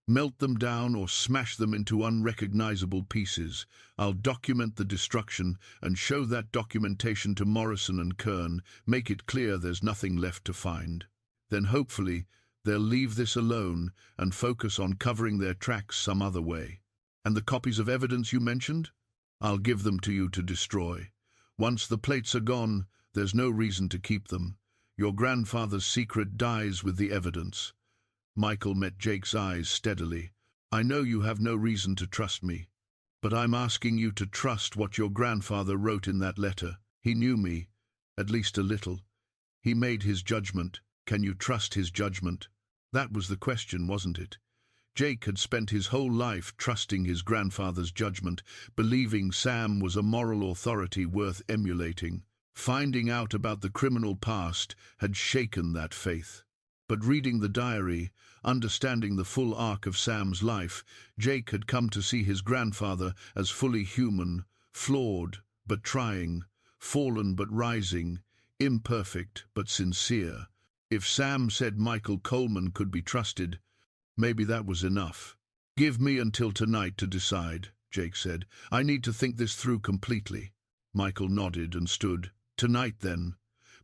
Melt them down or smash them into unrecognizable pieces. I'll document the destruction and show that documentation to Morrison and Kern, make it clear there's nothing left to find. Then hopefully they'll leave this alone and focus on covering their tracks some other way. And the copies of evidence you mentioned? I'll give them to you to destroy. Once the plates are gone, there's no reason to keep them. Your grandfather's secret dies with the evidence. Michael met Jake's eyes steadily. I know you have no reason to trust me, but I'm asking you to trust what your grandfather wrote in that letter. He knew me, at least a little. He made his judgment. Can you trust his judgment? That was the question, wasn't it? Jake had spent his whole life trusting his grandfather's judgment, believing Sam was a moral authority worth emulating. Finding out about the criminal past had shaken that faith. But reading the diary, understanding the full arc of Sam's life, Jake had come to see his grandfather as fully human, flawed but trying, fallen but rising, imperfect but sincere. If Sam said Michael Coleman could be trusted, maybe that was enough. Give me until tonight to decide, Jake said. I need to think this through completely. Michael nodded and stood. Tonight, then.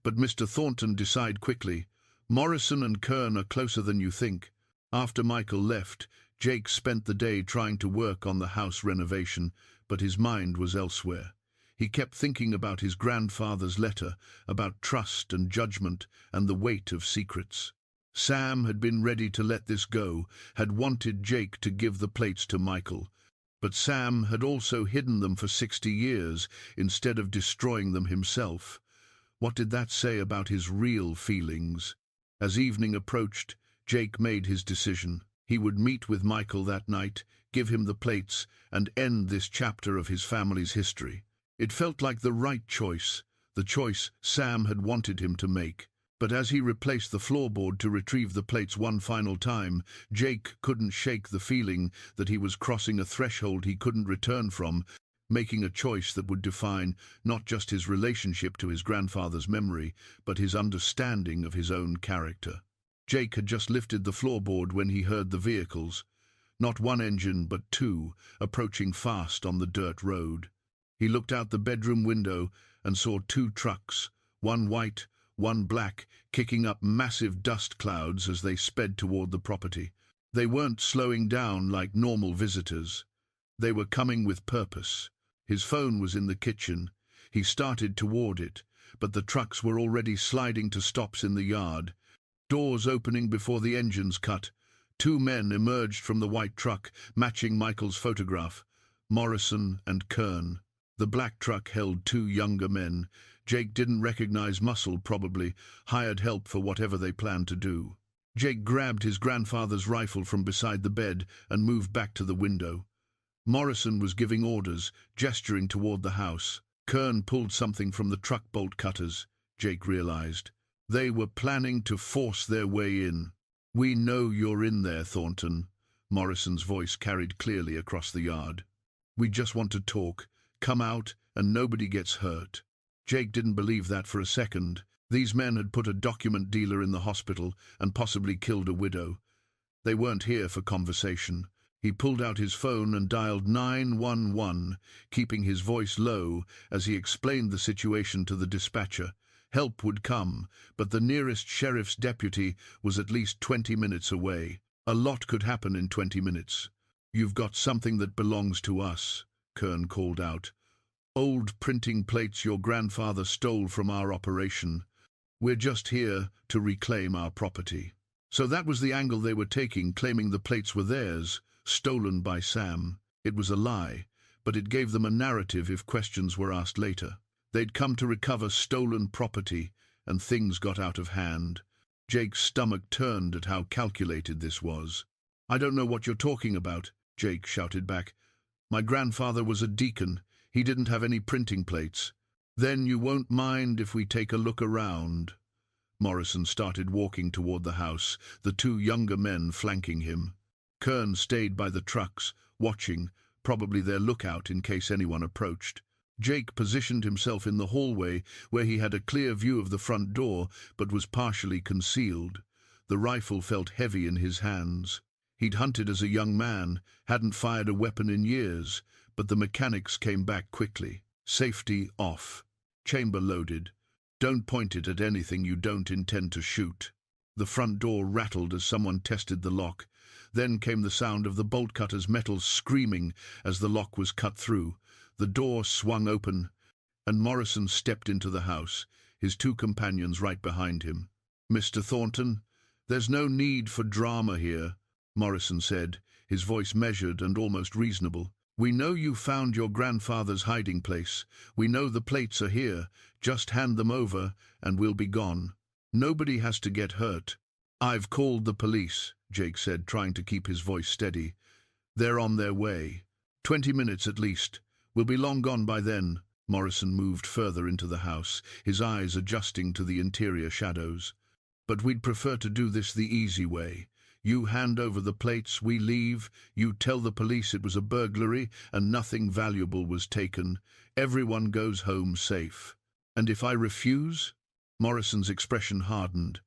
But Mr. Thornton, decide quickly. Morrison and Kern are closer than you think. After Michael left, Jake spent the day trying to work on the house renovation, but his mind was elsewhere. He kept thinking about his grandfather's letter, about trust and judgment and the weight of secrets. Sam had been ready to let this go, had wanted Jake to give the plates to Michael. But Sam had also hidden them for 60 years instead of destroying them himself. What did that say about his real feelings? As evening approached, Jake made his decision. He would meet with Michael that night, give him the plates, and end this chapter of his family's history. It felt like the right choice, the choice Sam had wanted him to make. But as he replaced the floorboard to retrieve the plates one final time, Jake couldn't shake the feeling that he was crossing a threshold he couldn't return from, making a choice that would define not just his relationship to his grandfather's memory, but his understanding of his own character. Jake had just lifted the floorboard when he heard the vehicles, not one engine but two, approaching fast on the dirt road. He looked out the bedroom window and saw two trucks, one white, one black, kicking up massive dust clouds as they sped toward the property. They weren't slowing down like normal visitors. They were coming with purpose. His phone was in the kitchen. He started toward it, but the trucks were already sliding to stops in the yard. Doors opening before the engines cut. Two men emerged from the white truck, matching Michael's photograph. Morrison and Kern. The black truck held two younger men. Jake didn't recognize muscle, probably, hired help for whatever they planned to do. Jake grabbed his grandfather's rifle from beside the bed and moved back to the window. Morrison was giving orders, gesturing toward the house. Kern pulled something from the truck bolt cutters, Jake realized. They were planning to force their way in. We know you're in there, Thornton. Morrison's voice carried clearly across the yard. We just want to talk. Come out and nobody gets hurt. Jake didn't believe that for a second. These men had put a document dealer in the hospital and possibly killed a widow. They weren't here for conversation. He pulled out his phone and dialed 911, keeping his voice low as he explained the situation to the dispatcher. Help would come, but the nearest sheriff's deputy was at least 20 minutes away. A lot could happen in 20 minutes. You've got something that belongs to us, Kern called out. Old printing plates your grandfather stole from our operation. We're just here to reclaim our property. So that was the angle they were taking, claiming the plates were theirs, stolen by Sam. It was a lie, but it gave them a narrative if questions were asked later. They'd come to recover stolen property, and things got out of hand. Jake's stomach turned at how calculated this was. I don't know what you're talking about, Jake shouted back. My grandfather was a deacon. He didn't have any printing plates. Then you won't mind if we take a look around. Morrison started walking toward the house, the two younger men flanking him. Kern stayed by the trucks, watching, probably their lookout in case anyone approached. Jake positioned himself in the hallway where he had a clear view of the front door but was partially concealed. The rifle felt heavy in his hands. He'd hunted as a young man, hadn't fired a weapon in years, but the mechanics came back quickly. Safety off. Chamber loaded. Don't point it at anything you don't intend to shoot. The front door rattled as someone tested the lock. Then came the sound of the bolt cutter's metal screaming as the lock was cut through. The door swung open, and Morrison stepped into the house, his two companions right behind him. "Mr. Thornton, there's no need for drama here," Morrison said, his voice measured and almost reasonable. "We know you found your grandfather's hiding place. We know the plates are here. Just hand them over, and we'll be gone. Nobody has to get hurt." "I've called the police," Jake said, trying to keep his voice steady. "They're on their way. 20 minutes at least. We'll be long gone by then." Morrison moved further into the house, his eyes adjusting to the interior shadows. "But we'd prefer to do this the easy way. You hand over the plates, we leave. You tell the police it was a burglary and nothing valuable was taken. Everyone goes home safe." "And if I refuse?" Morrison's expression hardened.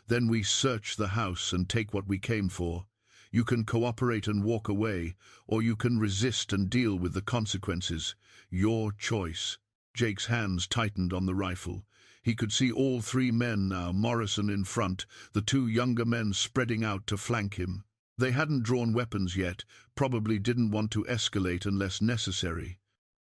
"Then we search the house and take what we came for. You can cooperate and walk away, or you can resist and deal with the consequences. Your choice." Jake's hands tightened on the rifle. He could see all three men now, Morrison in front, the two younger men spreading out to flank him. They hadn't drawn weapons yet, probably didn't want to escalate unless necessary.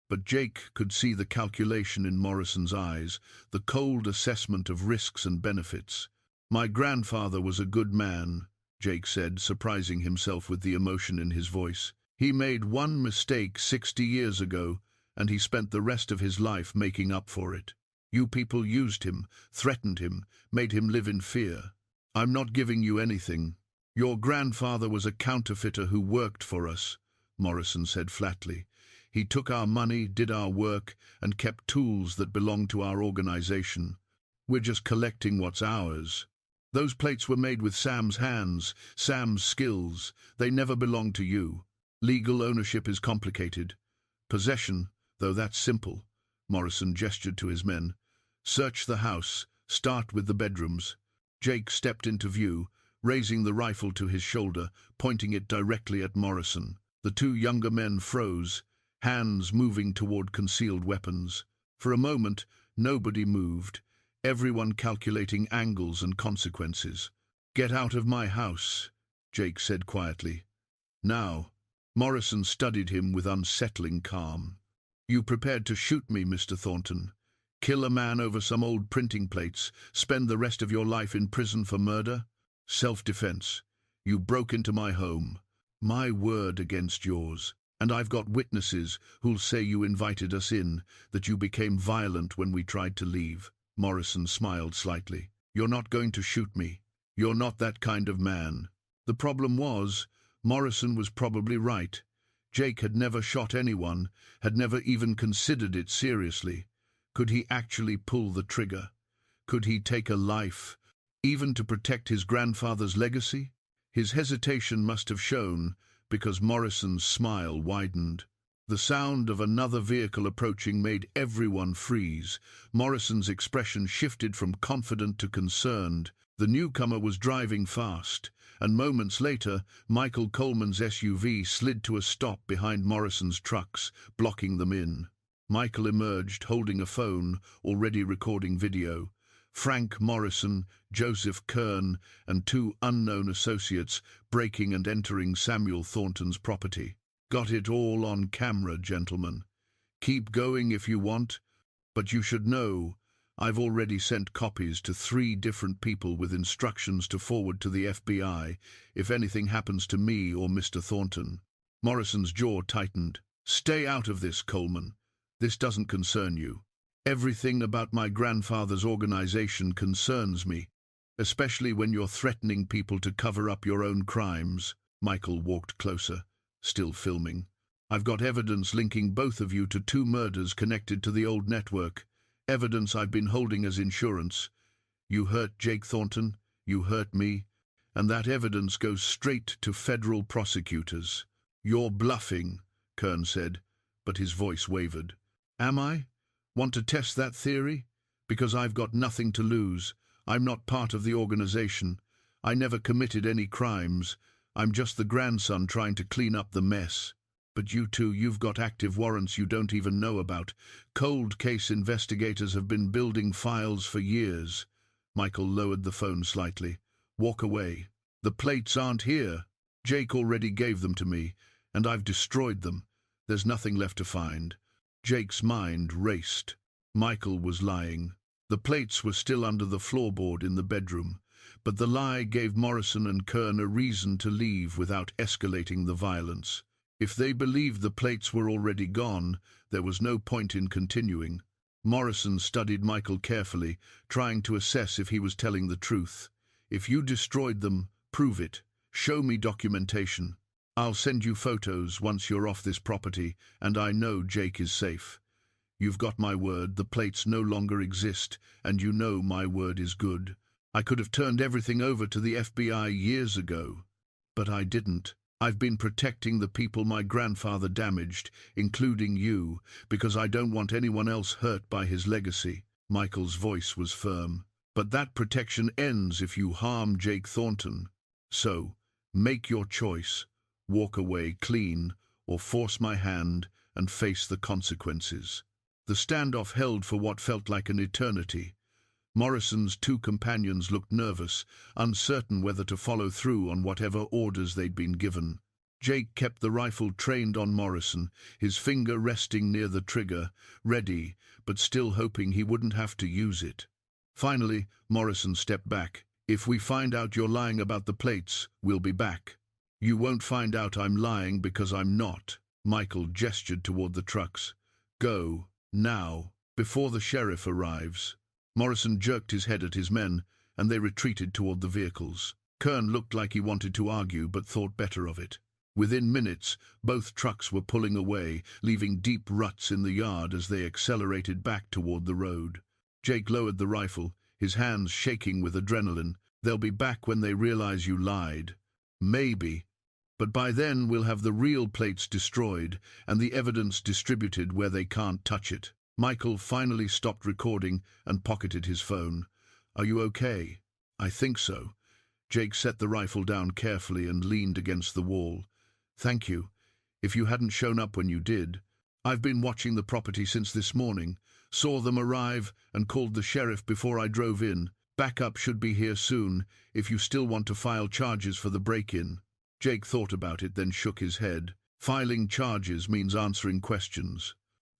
But Jake could see the calculation in Morrison's eyes, the cold assessment of risks and benefits. "My grandfather was a good man," Jake said, surprising himself with the emotion in his voice. "He made one mistake 60 years ago, and he spent the rest of his life making up for it. You people used him, threatened him, made him live in fear. I'm not giving you anything. Your grandfather was a counterfeiter who worked for us," Morrison said flatly. "He took our money, did our work, and kept tools that belonged to our organization. We're just collecting what's ours. Those plates were made with Sam's hands, Sam's skills. They never belonged to you. Legal ownership is complicated. Possession, though, that's simple." Morrison gestured to his men. "Search the house. Start with the bedrooms." Jake stepped into view, raising the rifle to his shoulder, pointing it directly at Morrison. The two younger men froze, hands moving toward concealed weapons. For a moment, nobody moved, everyone calculating angles and consequences. "Get out of my house," Jake said quietly. "Now." Morrison studied him with unsettling calm. "You prepared to shoot me, Mr. Thornton? Kill a man over some old printing plates? Spend the rest of your life in prison for murder? Self-defense. You broke into my home. My word against yours. And I've got witnesses who'll say you invited us in, that you became violent when we tried to leave." Morrison smiled slightly. "You're not going to shoot me. You're not that kind of man." The problem was, Morrison was probably right. Jake had never shot anyone, had never even considered it seriously. Could he actually pull the trigger? Could he take a life, even to protect his grandfather's legacy? His hesitation must have shown, because Morrison's smile widened. The sound of another vehicle approaching made everyone freeze. Morrison's expression shifted from confident to concerned. The newcomer was driving fast, and moments later, Michael Coleman's SUV slid to a stop behind Morrison's trucks, blocking them in. Michael emerged, holding a phone, already recording video. Frank Morrison, Joseph Kern, and two unknown associates breaking and entering Samuel Thornton's property. "Got it all on camera, gentlemen. Keep going if you want, but you should know I've already sent copies to 3 different people with instructions to forward to the FBI if anything happens to me or Mr. Thornton." Morrison's jaw tightened. "Stay out of this, Coleman. This doesn't concern you. Everything about my grandfather's organization concerns me, especially when you're threatening people to cover up your own crimes." Michael walked closer, still filming. "I've got evidence linking both of you to 2 murders connected to the old network. Evidence I've been holding as insurance. You hurt Jake Thornton, you hurt me, and that evidence goes straight to federal prosecutors." "You're bluffing," Kern said, but his voice wavered. "Am I? Want to test that theory? Because I've got nothing to lose. I'm not part of the organization. I never committed any crimes. I'm just the grandson trying to clean up the mess. But you two, you've got active warrants you don't even know about. Cold case investigators have been building files for years." Michael lowered the phone slightly. "Walk away. The plates aren't here. Jake already gave them to me, and I've destroyed them. There's nothing left to find." Jake's mind raced. Michael was lying. The plates were still under the floorboard in the bedroom, but the lie gave Morrison and Kern a reason to leave without escalating the violence. If they believed the plates were already gone, there was no point in continuing. Morrison studied Michael carefully, trying to assess if he was telling the truth. "If you destroyed them, prove it. Show me documentation. I'll send you photos once you're off this property, and I know Jake is safe. You've got my word, the plates no longer exist, and you know my word is good. I could have turned everything over to the FBI years ago, but I didn't. I've been protecting the people my grandfather damaged, including you, because I don't want anyone else hurt by his legacy." Michael's voice was firm. "But that protection ends if you harm Jake Thornton. So, make your choice. Walk away clean, or force my hand and face the consequences." The standoff held for what felt like an eternity. Morrison's two companions looked nervous, uncertain whether to follow through on whatever orders they'd been given. Jake kept the rifle trained on Morrison, his finger resting near the trigger, ready, but still hoping he wouldn't have to use it. Finally, Morrison stepped back. "If we find out you're lying about the plates, we'll be back." "You won't find out I'm lying because I'm not." Michael gestured toward the trucks. "Go, now, before the sheriff arrives." Morrison jerked his head at his men, and they retreated toward the vehicles. Kern looked like he wanted to argue, but thought better of it. Within minutes, both trucks were pulling away, leaving deep ruts in the yard as they accelerated back toward the road. Jake lowered the rifle, his hands shaking with adrenaline. "They'll be back when they realize you lied." "Maybe. But by then we'll have the real plates destroyed and the evidence distributed where they can't touch it." Michael finally stopped recording and pocketed his phone. "Are you okay?" "I think so." Jake set the rifle down carefully and leaned against the wall. "Thank you. If you hadn't shown up when you did. I've been watching the property since this morning, saw them arrive and called the sheriff before I drove in. Backup should be here soon if you still want to file charges for the break-in." Jake thought about it, then shook his head. "Filing charges means answering questions.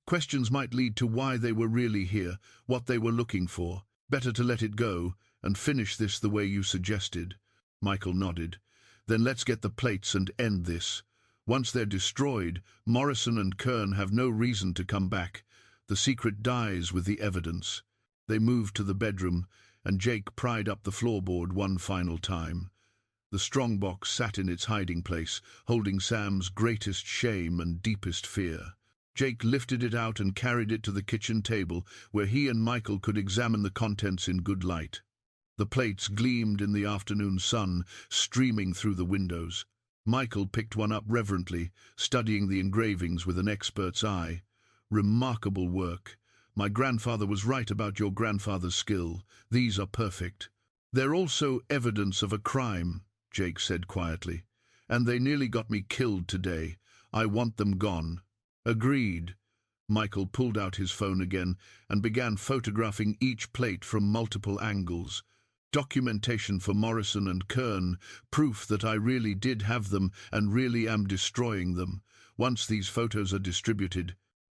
Questions might lead to why they were really here, what they were looking for. Better to let it go and finish this the way you suggested." Michael nodded. "Then let's get the plates and end this. Once they're destroyed, Morrison and Kern have no reason to come back. The secret dies with the evidence." They moved to the bedroom, and Jake pried up the floorboard one final time. The strongbox sat in its hiding place, holding Sam's greatest shame and deepest fear. Jake lifted it out and carried it to the kitchen table, where he and Michael could examine the contents in good light. The plates gleamed in the afternoon sun, streaming through the windows. Michael picked one up reverently, studying the engravings with an expert's eye. "Remarkable work. My grandfather was right about your grandfather's skill. These are perfect." "They're also evidence of a crime," Jake said quietly. "And they nearly got me killed today. I want them gone." "Agreed." Michael pulled out his phone again and began photographing each plate from multiple angles. "Documentation for Morrison and Kern, proof that I really did have them and really am destroying them. Once these photos are distributed,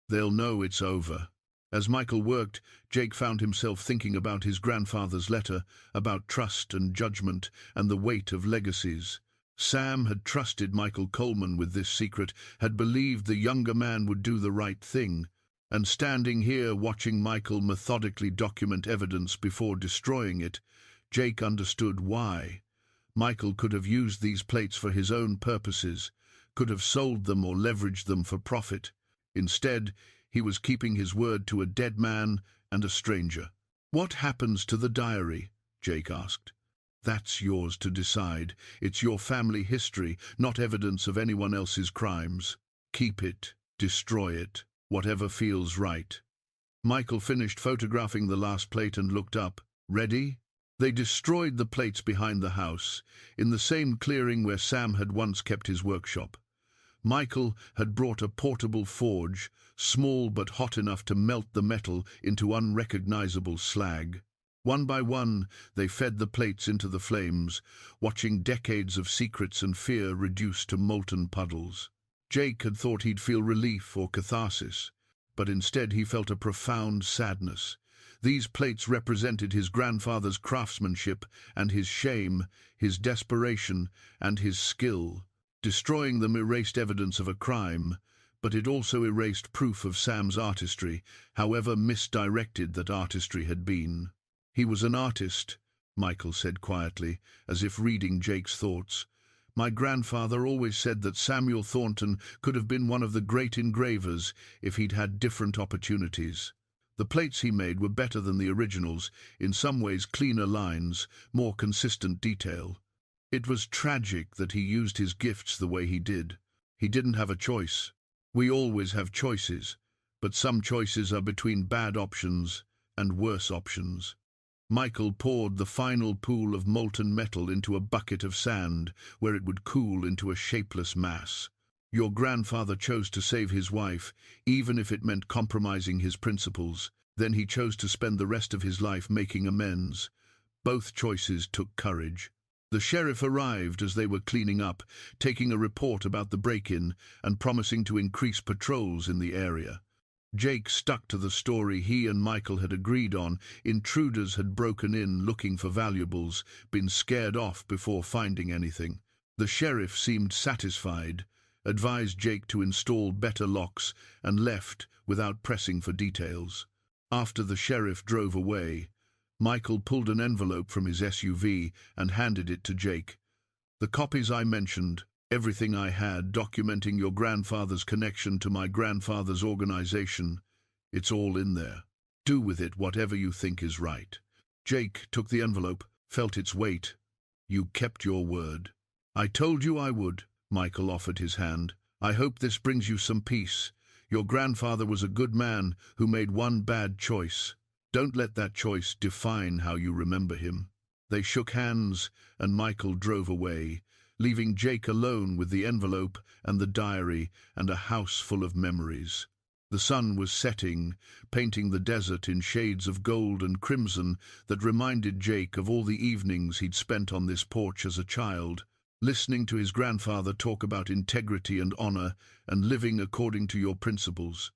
they'll know it's over." As Michael worked, Jake found himself thinking about his grandfather's letter, about trust and judgment and the weight of legacies. Sam had trusted Michael Coleman with this secret, had believed the younger man would do the right thing. And standing here watching Michael methodically document evidence before destroying it, Jake understood why. Michael could have used these plates for his own purposes, could have sold them or leveraged them for profit. Instead, he was keeping his word to a dead man and a stranger. "What happens to the diary?" Jake asked. "That's yours to decide. It's your family history, not evidence of anyone else's crimes. Keep it, destroy it, whatever feels right." Michael finished photographing the last plate and looked up. "Ready?" They destroyed the plates behind the house, in the same clearing where Sam had once kept his workshop. Michael had brought a portable forge, small but hot enough to melt the metal into unrecognizable slag. One by one, they fed the plates into the flames, watching decades of secrets and fear reduced to molten puddles. Jake had thought he'd feel relief or catharsis, but instead he felt a profound sadness. These plates represented his grandfather's craftsmanship and his shame, his desperation and his skill. Destroying them erased evidence of a crime, but it also erased proof of Sam's artistry, however misdirected that artistry had been. "He was an artist," Michael said quietly, as if reading Jake's thoughts. "My grandfather always said that Samuel Thornton could have been one of the great engravers if he'd had different opportunities. The plates he made were better than the originals, in some ways cleaner lines, more consistent detail. It was tragic that he used his gifts the way he did. He didn't have a choice. We always have choices, but some choices are between bad options and worse options." Michael poured the final pool of molten metal into a bucket of sand, where it would cool into a shapeless mass. "Your grandfather chose to save his wife, even if it meant compromising his principles. Then he chose to spend the rest of his life making amends. Both choices took courage." The sheriff arrived as they were cleaning up, taking a report about the break-in and promising to increase patrols in the area. Jake stuck to the story he and Michael had agreed on. Intruders had broken in looking for valuables, been scared off before finding anything. The sheriff seemed satisfied, advised Jake to install better locks, and left without pressing for details. After the sheriff drove away, Michael pulled an envelope from his SUV and handed it to Jake. "The copies I mentioned, everything I had documenting your grandfather's connection to my grandfather's organization, it's all in there. Do with it whatever you think is right." Jake took the envelope, felt its weight. "You kept your word." "I told you I would." Michael offered his hand. "I hope this brings you some peace. Your grandfather was a good man who made one bad choice. Don't let that choice define how you remember him." They shook hands, and Michael drove away, leaving Jake alone with the envelope and the diary and a house full of memories. The sun was setting, painting the desert in shades of gold and crimson that reminded Jake of all the evenings he'd spent on this porch as a child, listening to his grandfather talk about integrity and honor and living according to your principles.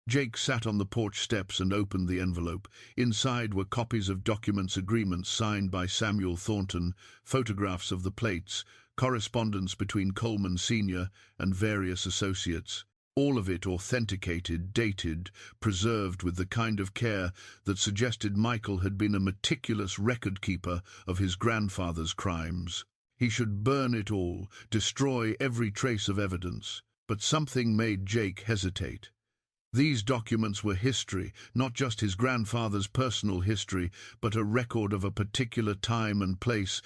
Jake sat on the porch steps and opened the envelope. Inside were copies of documents, agreements signed by Samuel Thornton, photographs of the plates, correspondence between Coleman Sr. and various associates. All of it authenticated, dated, preserved with the kind of care that suggested Michael had been a meticulous record-keeper of his grandfather's crimes. He should burn it all, destroy every trace of evidence. But something made Jake hesitate. These documents were history, not just his grandfather's personal history, but a record of a particular time and place,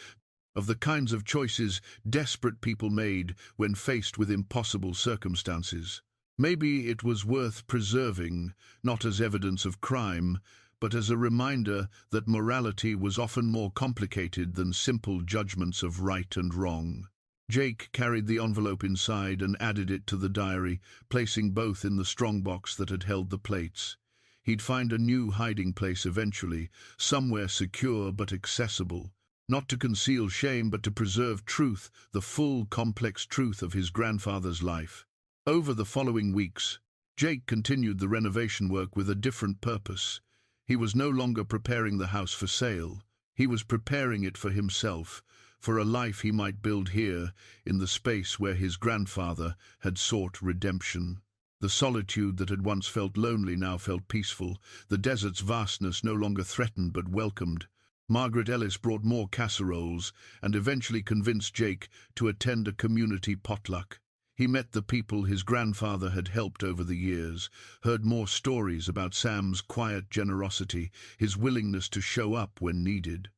of the kinds of choices desperate people made when faced with impossible circumstances. Maybe it was worth preserving, not as evidence of crime, but as a reminder that morality was often more complicated than simple judgments of right and wrong. Jake carried the envelope inside and added it to the diary, placing both in the strongbox that had held the plates. He'd find a new hiding place eventually, somewhere secure but accessible, not to conceal shame but to preserve truth, the full, complex truth of his grandfather's life. Over the following weeks, Jake continued the renovation work with a different purpose. He was no longer preparing the house for sale. He was preparing it for himself, for a life he might build here, in the space where his grandfather had sought redemption. The solitude that had once felt lonely now felt peaceful. The desert's vastness no longer threatened but welcomed. Margaret Ellis brought more casseroles and eventually convinced Jake to attend a community potluck. He met the people his grandfather had helped over the years, heard more stories about Sam's quiet generosity, his willingness to show up when needed.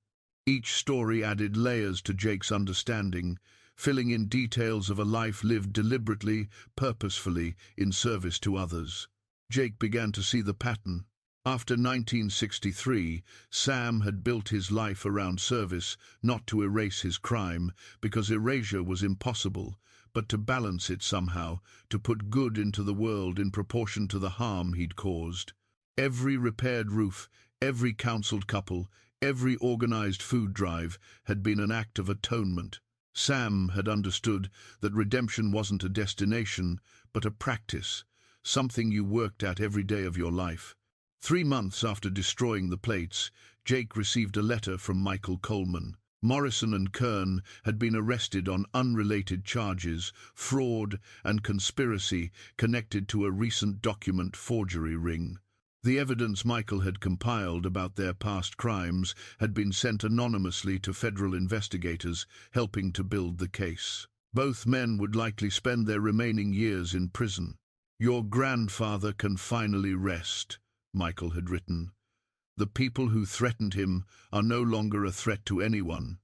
Each story added layers to Jake's understanding, filling in details of a life lived deliberately, purposefully, in service to others. Jake began to see the pattern. After 1963, Sam had built his life around service, not to erase his crime, because erasure was impossible, but to balance it somehow, to put good into the world in proportion to the harm he'd caused. Every repaired roof, every counseled couple, every organized food drive had been an act of atonement. Sam had understood that redemption wasn't a destination, but a practice, something you worked at every day of your life. 3 months after destroying the plates, Jake received a letter from Michael Coleman. Morrison and Kern had been arrested on unrelated charges, fraud and conspiracy connected to a recent document forgery ring. The evidence Michael had compiled about their past crimes had been sent anonymously to federal investigators, helping to build the case. Both men would likely spend their remaining years in prison. "Your grandfather can finally rest," Michael had written. "The people who threatened him are no longer a threat to anyone.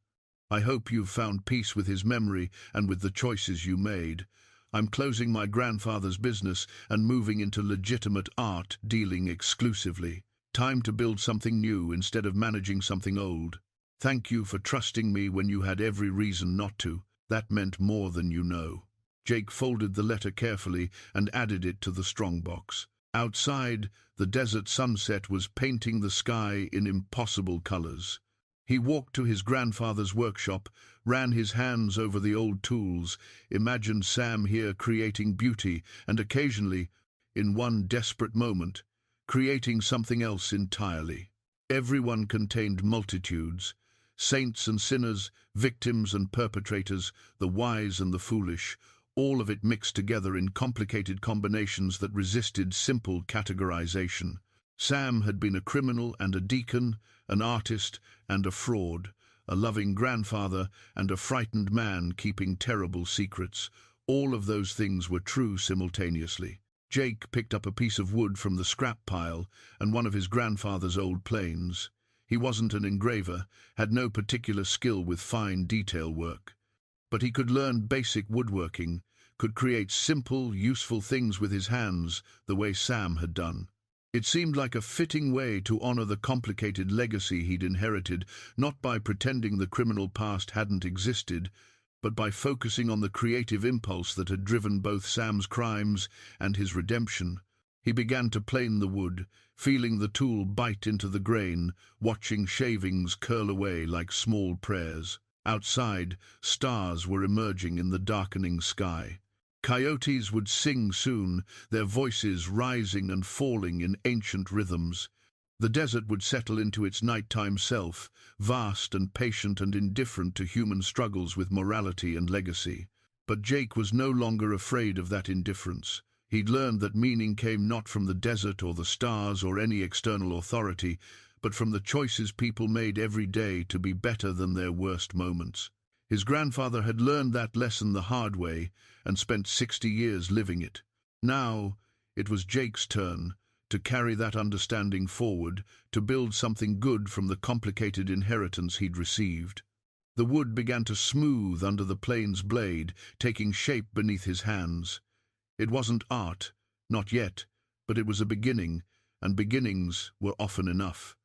I hope you've found peace with his memory and with the choices you made. I'm closing my grandfather's business and moving into legitimate art dealing exclusively. Time to build something new instead of managing something old. Thank you for trusting me when you had every reason not to. That meant more than you know." Jake folded the letter carefully and added it to the strongbox. Outside, the desert sunset was painting the sky in impossible colors. He walked to his grandfather's workshop, ran his hands over the old tools, imagined Sam here creating beauty and occasionally, in one desperate moment, creating something else entirely. Everyone contained multitudes, saints and sinners, victims and perpetrators, the wise and the foolish, all of it mixed together in complicated combinations that resisted simple categorization. Sam had been a criminal and a deacon, an artist and a fraud, a loving grandfather and a frightened man keeping terrible secrets. All of those things were true simultaneously. Jake picked up a piece of wood from the scrap pile and one of his grandfather's old planes. He wasn't an engraver, had no particular skill with fine detail work. But he could learn basic woodworking, could create simple, useful things with his hands, the way Sam had done. It seemed like a fitting way to honor the complicated legacy he'd inherited, not by pretending the criminal past hadn't existed, but by focusing on the creative impulse that had driven both Sam's crimes and his redemption. He began to plane the wood, feeling the tool bite into the grain, watching shavings curl away like small prayers. Outside, stars were emerging in the darkening sky. Coyotes would sing soon, their voices rising and falling in ancient rhythms. The desert would settle into its nighttime self, vast and patient and indifferent to human struggles with morality and legacy. But Jake was no longer afraid of that indifference. He'd learned that meaning came not from the desert or the stars or any external authority, but from the choices people made every day to be better than their worst moments. His grandfather had learned that lesson the hard way and spent 60 years living it. Now it was Jake's turn to carry that understanding forward, to build something good from the complicated inheritance he'd received. The wood began to smooth under the plane's blade, taking shape beneath his hands. It wasn't art, not yet, but it was a beginning, and beginnings were often enough.